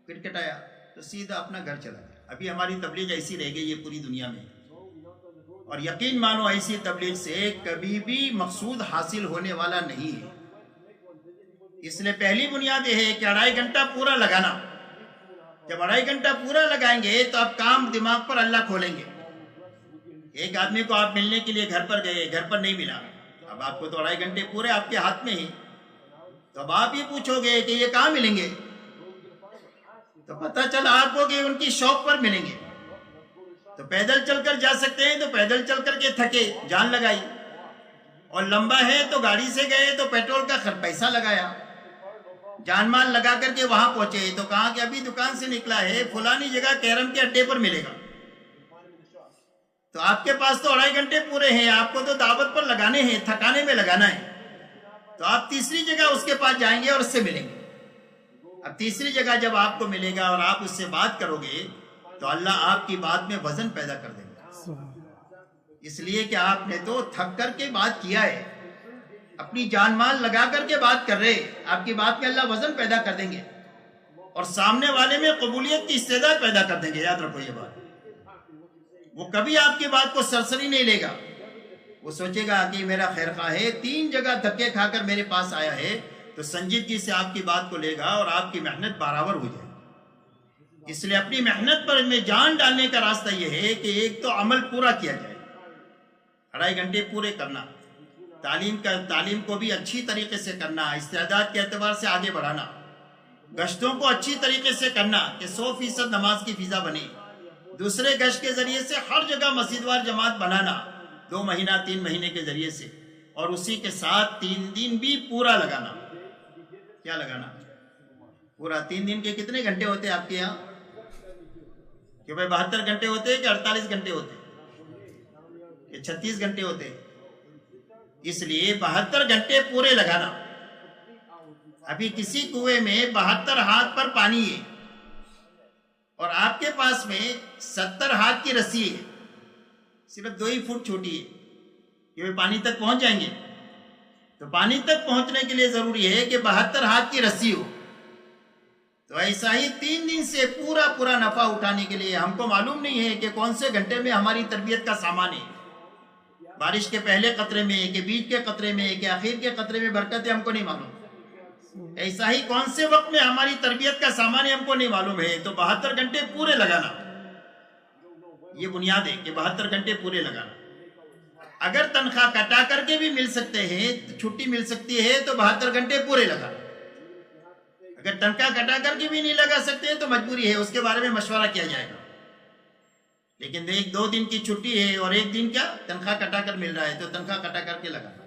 کٹکٹایا تو سیدھا اپنا گھر چلا گیا۔ ابھی ہماری تبلیغ ایسی رہ گئی ہے پوری دنیا میں، اور یقین مانو ایسی تبلیغ سے کبھی بھی مقصود حاصل ہونے والا نہیں ہے۔ اس لیے پہلی بنیاد یہ ہے کہ 2.5 گھنٹہ پورا لگانا۔ جب 2.5 گھنٹہ پورا لگائیں گے تو اب کام دماغ پر اللہ کھولیں گے۔ ایک آدمی کو آپ ملنے کے لیے گھر پر گئے، گھر پر نہیں ملا، اب آپ کو تو 2.5 گھنٹے پورے آپ کے ہاتھ میں ہیں، تو اب آپ یہ پوچھو گے کہ یہ کہاں ملیں گے، تو پتہ چلا آپ کو کہ ان کی شاپ پر ملیں گے۔ تو پیدل چل کر جا سکتے ہیں تو پیدل چل کر کے تھکے، جان لگائی، اور لمبا ہے تو گاڑی سے گئے تو پیٹرول کا پیسہ لگایا، جان مال لگا کر کے وہاں پہنچے تو کہا کہ ابھی دکان سے نکلا ہے فلانی جگہ کیرم کے اڈے پر ملے گا۔ تو آپ کے پاس تو 2.5 گھنٹے پورے ہیں، آپ کو تو دعوت پر لگانے ہیں، تھکانے میں لگانا ہے، تو آپ تیسری جگہ اس کے پاس جائیں گے اور اس سے ملیں گے۔ اب تیسری جگہ جب آپ کو ملے گا اور آپ اس سے بات کرو گے تو اللہ آپ کی بات میں وزن پیدا کر دیں گے، اس لیے کہ آپ نے تو تھک کر کے بات کیا ہے، اپنی جان مال لگا کر کے بات کر رہے، آپ کی بات میں اللہ وزن پیدا کر دیں گے اور سامنے والے میں قبولیت کی استعداد پیدا کر دیں گے۔ یاد رکھو یہ بات، وہ کبھی آپ کی بات کو سرسری نہیں لے گا، وہ سوچے گا کہ میرا خیر خواہ ہے، 3 جگہ دھکے کھا کر میرے پاس آیا ہے، تو سنجیدگی سے آپ کی بات کو لے گا اور آپ کی محنت برابر ہو جائے گی۔ اس لیے اپنی محنت پر میں جان ڈالنے کا راستہ یہ ہے کہ ایک تو عمل پورا کیا جائے، 2.5 گھنٹے پورے کرنا، تعلیم کو بھی اچھی طریقے سے کرنا، استعداد کے اعتبار سے آگے بڑھانا، گشتوں کو اچھی طریقے سے کرنا کہ 100% نماز کی فضا بنے. دوسرے گشت کے ذریعے سے ہر جگہ مسجد وار جماعت بنانا 2 مہینہ 3 مہینے کے ذریعے سے, اور اسی کے ساتھ 3 دن بھی پورا لگانا. کیا لگانا؟ پورا 3 دن کے کتنے گھنٹے ہوتے ہیں آپ کے یہاں؟ کہ بھائی 72 گھنٹے ہوتے ہیں کہ 48 گھنٹے ہوتے ہیں کہ 36 گھنٹے ہوتے ہیں؟ اس لیے 72 گھنٹے پورے لگانا. ابھی کسی کنویں میں 72 ہاتھ پر پانی ہے اور آپ کے پاس میں 70 ہاتھ کی رسی ہے, صرف 2 ہی فٹ چھوٹی ہے, کہ وہ پانی تک پہنچ جائیں گے؟ تو پانی تک پہنچنے کے لیے ضروری ہے کہ 72 ہاتھ کی رسی ہو. تو ایسا ہی 3 دن سے پورا نفع اٹھانے کے لیے ہم کو معلوم نہیں ہے کہ کون سے گھنٹے میں ہماری تربیت کا سامان ہے. بارش کے پہلے قطرے میں, کہ بیچ کے قطرے میں, کہ آخر کے قطرے میں برکت ہے, ہم کو نہیں معلوم. ایسا ہی کون سے وقت میں ہماری تربیت کا سامان ہے, ہم کو نہیں معلوم ہے. تو 72 گھنٹے پورے لگانا, یہ بنیاد ہے کہ 72 گھنٹے پورے لگانا. اگر تنخواہ کٹا کر کے بھی مل سکتے ہیں, چھٹی مل سکتی ہے, تو 72 گھنٹے پورے لگانا. اگر تنخواہ کٹا کر کے بھی نہیں لگا سکتے تو مجبوری ہے, اس کے بارے میں مشورہ کیا جائے گا. لیکن 1-2 دن کی چھٹی ہے اور 1 دن کا تنخواہ کٹا کر مل رہا ہے, تو تنخواہ کٹا کر کے لگانا.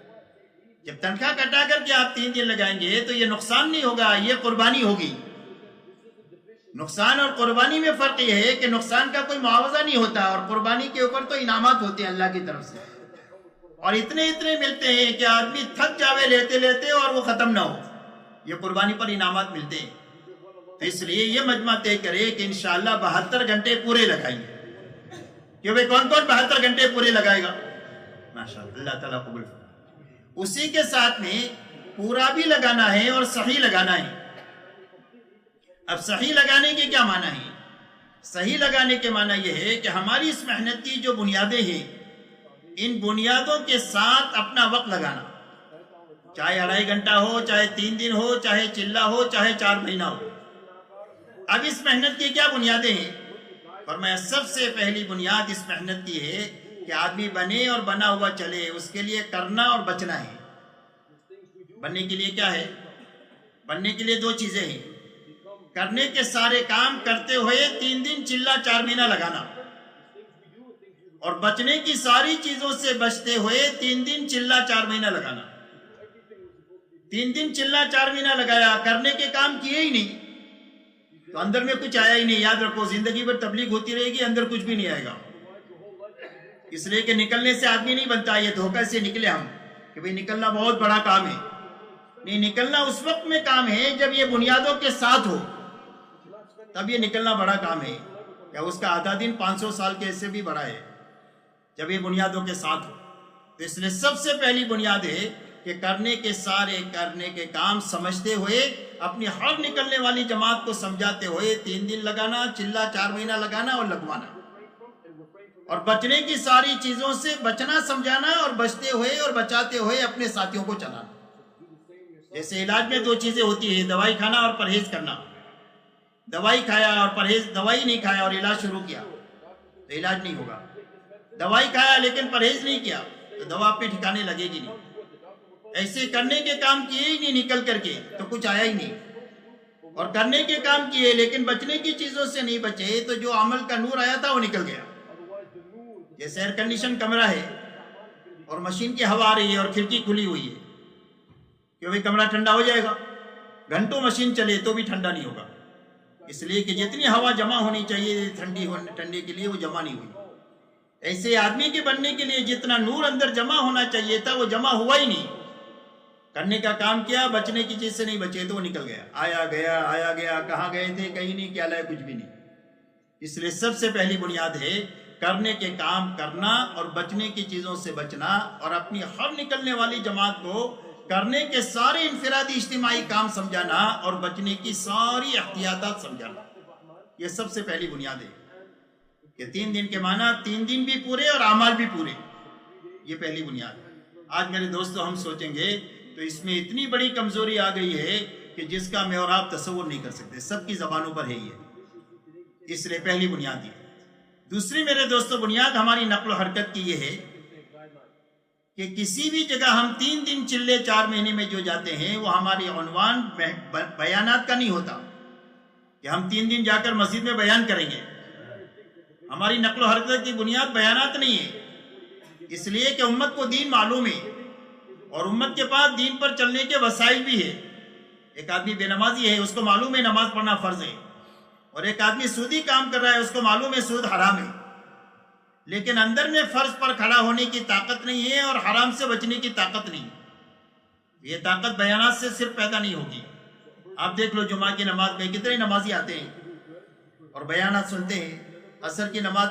جب تنخواہ کٹا کر کے آپ 3 دن لگائیں گے تو یہ نقصان نہیں ہوگا, یہ قربانی ہوگی. نقصان اور قربانی میں فرق یہ ہے کہ نقصان کا کوئی معاوضہ نہیں ہوتا, اور قربانی کے اوپر تو انعامات ہوتے ہیں اللہ کی طرف سے, اور اتنے ملتے ہیں کہ آدمی تھک جاوے لیتے لیتے اور وہ ختم نہ ہو. یہ قربانی پر انعامات ملتے ہیں. تو اس لیے یہ مجمع طے کرے کہ انشاءاللہ 72 گھنٹے پورے لگائیں گے. کہ بھئی کون 72 گھنٹے پورے لگائے گا؟ ماشاءاللہ, اللہ تعالیٰ قبول فرمائے. اسی کے ساتھ میں پورا بھی لگانا ہے اور صحیح لگانا ہے. اب صحیح لگانے کے کیا معنی ہے؟ صحیح لگانے کے معنی یہ ہے کہ ہماری اس محنت کی جو بنیادیں ہیں, ان بنیادوں کے ساتھ اپنا وقت لگانا, چاہے 2.5 گھنٹہ ہو, چاہے 3 دن ہو, چاہے چلہ ہو, چاہے 4 مہینہ ہو. اب اس محنت کی کیا بنیادیں ہیں؟ فرمایا سب سے پہلی بنیاد اس محنت کی ہے کہ آدمی بنے اور بنا ہوا چلے. اس کے لیے کرنا اور بچنا ہے. بننے کے لیے کیا ہے؟ بننے کے لیے 2 چیزیں ہیں. کرنے کے سارے کام کرتے ہوئے 3 دن چلہ 4 مہینہ لگانا, اور بچنے کی ساری چیزوں سے بچتے ہوئے 3 دن چلہ 4 مہینہ لگانا. 3 دن چلہ 4 مہینہ لگایا, کرنے کے کام کیے ہی نہیں, تو اندر میں کچھ آیا ہی نہیں. یاد رکھو, زندگی بھر تبلیغ ہوتی رہے گی, اندر کچھ بھی نہیں آئے گا. اس لیے کہ نکلنے سے آدمی نہیں بنتا. یہ دھوکہ سے نکلے ہم کہ بھئی نکلنا بہت بڑا کام ہے. نہیں, نکلنا اس وقت میں کام ہے جب یہ بنیادوں کے ساتھ ہو, تب یہ نکلنا بڑا کام ہے. یا اس کا آدھا دن 500 سال کے سے بھی بڑا ہے جب یہ بنیادوں کے ساتھ ہو. تو اس لیے سب سے پہلی بنیاد ہے کہ کرنے کے کام سمجھتے ہوئے, اپنی ہر نکلنے والی جماعت کو سمجھاتے ہوئے 3 دن لگانا, چلہ 4 مہینہ لگانا اور لگوانا, اور بچنے کی ساری چیزوں سے بچنا سمجھانا, اور بچتے ہوئے اور بچاتے ہوئے اپنے ساتھیوں کو چلانا. جیسے علاج میں 2 چیزیں ہوتی ہیں, دوائی کھانا اور پرہیز کرنا. دوائی کھایا اور پرہیز, دوائی نہیں کھایا اور علاج شروع کیا تو علاج نہیں ہوگا. دوائی کھایا لیکن پرہیز نہیں کیا تو دوا اپنے ٹھکانے لگے گی نہیں. ایسے کرنے کے کام کیے ہی نہیں نکل کر کے تو کچھ آیا ہی نہیں, اور کرنے کے کام کیے لیکن بچنے کی چیزوں سے نہیں بچے تو جو عمل کا نور آیا تھا وہ نکل گیا. جیسے ایئر کنڈیشن کمرہ ہے اور مشین کی ہوا آ رہی ہے اور کھڑکی کھلی ہوئی ہے, کہ بھئی کمرہ ٹھنڈا ہو جائے گا؟ گھنٹوں مشین چلے تو بھی ٹھنڈا نہیں ہوگا. اس لیے کہ جتنی ہوا جمع ہونی چاہیے ٹھنڈے کے لیے وہ جمع نہیں ہوئی. ایسے آدمی کے بننے کے لیے جتنا نور اندر جمع ہونا چاہیے تھا وہ جمع ہوا ہی نہیں. کرنے کا کام کیا, بچنے کی چیز سے نہیں بچے تو وہ نکل گیا. آیا گیا, کہاں گئے تھے, کہیں نہیں, کیا لائے, کچھ بھی نہیں. اس لیے سب سے پہلی بنیاد ہے کرنے کے کام کرنا اور بچنے کی چیزوں سے بچنا, اور اپنی ہر نکلنے والی جماعت کو کرنے کے سارے انفرادی اجتماعی کام سمجھانا اور بچنے کی ساری احتیاطات سمجھانا. یہ سب سے پہلی بنیاد ہے کہ 3 دن کے معنی 3 دن بھی پورے اور اعمال بھی پورے. یہ پہلی بنیاد ہے. آج میرے دوستو ہم سوچیں گے تو اس میں اتنی بڑی کمزوری آ گئی ہے کہ جس کا میں اور آپ تصور نہیں کر سکتے. سب کی زبانوں پر ہے یہ. اس لیے پہلی بنیاد یہ. دوسری میرے دوستو بنیاد ہماری نقل و حرکت کی یہ ہے کہ کسی بھی جگہ ہم 3 دن چلے 4 مہینے میں جو جاتے ہیں وہ ہماری عنوان بیانات کا نہیں ہوتا, کہ ہم 3 دن جا کر مسجد میں بیان کریں گے. ہماری نقل و حرکت کی بنیاد بیانات نہیں ہے، اس لیے کہ امت کو دین معلوم ہے اور امت کے پاس دین پر چلنے کے وسائل بھی ہے. ایک آدمی بے نمازی ہے، اس کو معلوم ہے نماز پڑھنا فرض ہے، اور ایک آدمی سودی کام کر رہا ہے، اس کو معلوم ہے سود حرام ہے، لیکن اندر میں فرض پر کھڑا ہونے کی طاقت نہیں ہے اور حرام سے بچنے کی طاقت نہیں. یہ طاقت بیانات سے صرف پیدا نہیں ہوگی. آپ دیکھ لو جمعہ کی نماز میں کتنے نمازی آتے ہیں اور بیانات سنتے ہیں. عصر کی نماز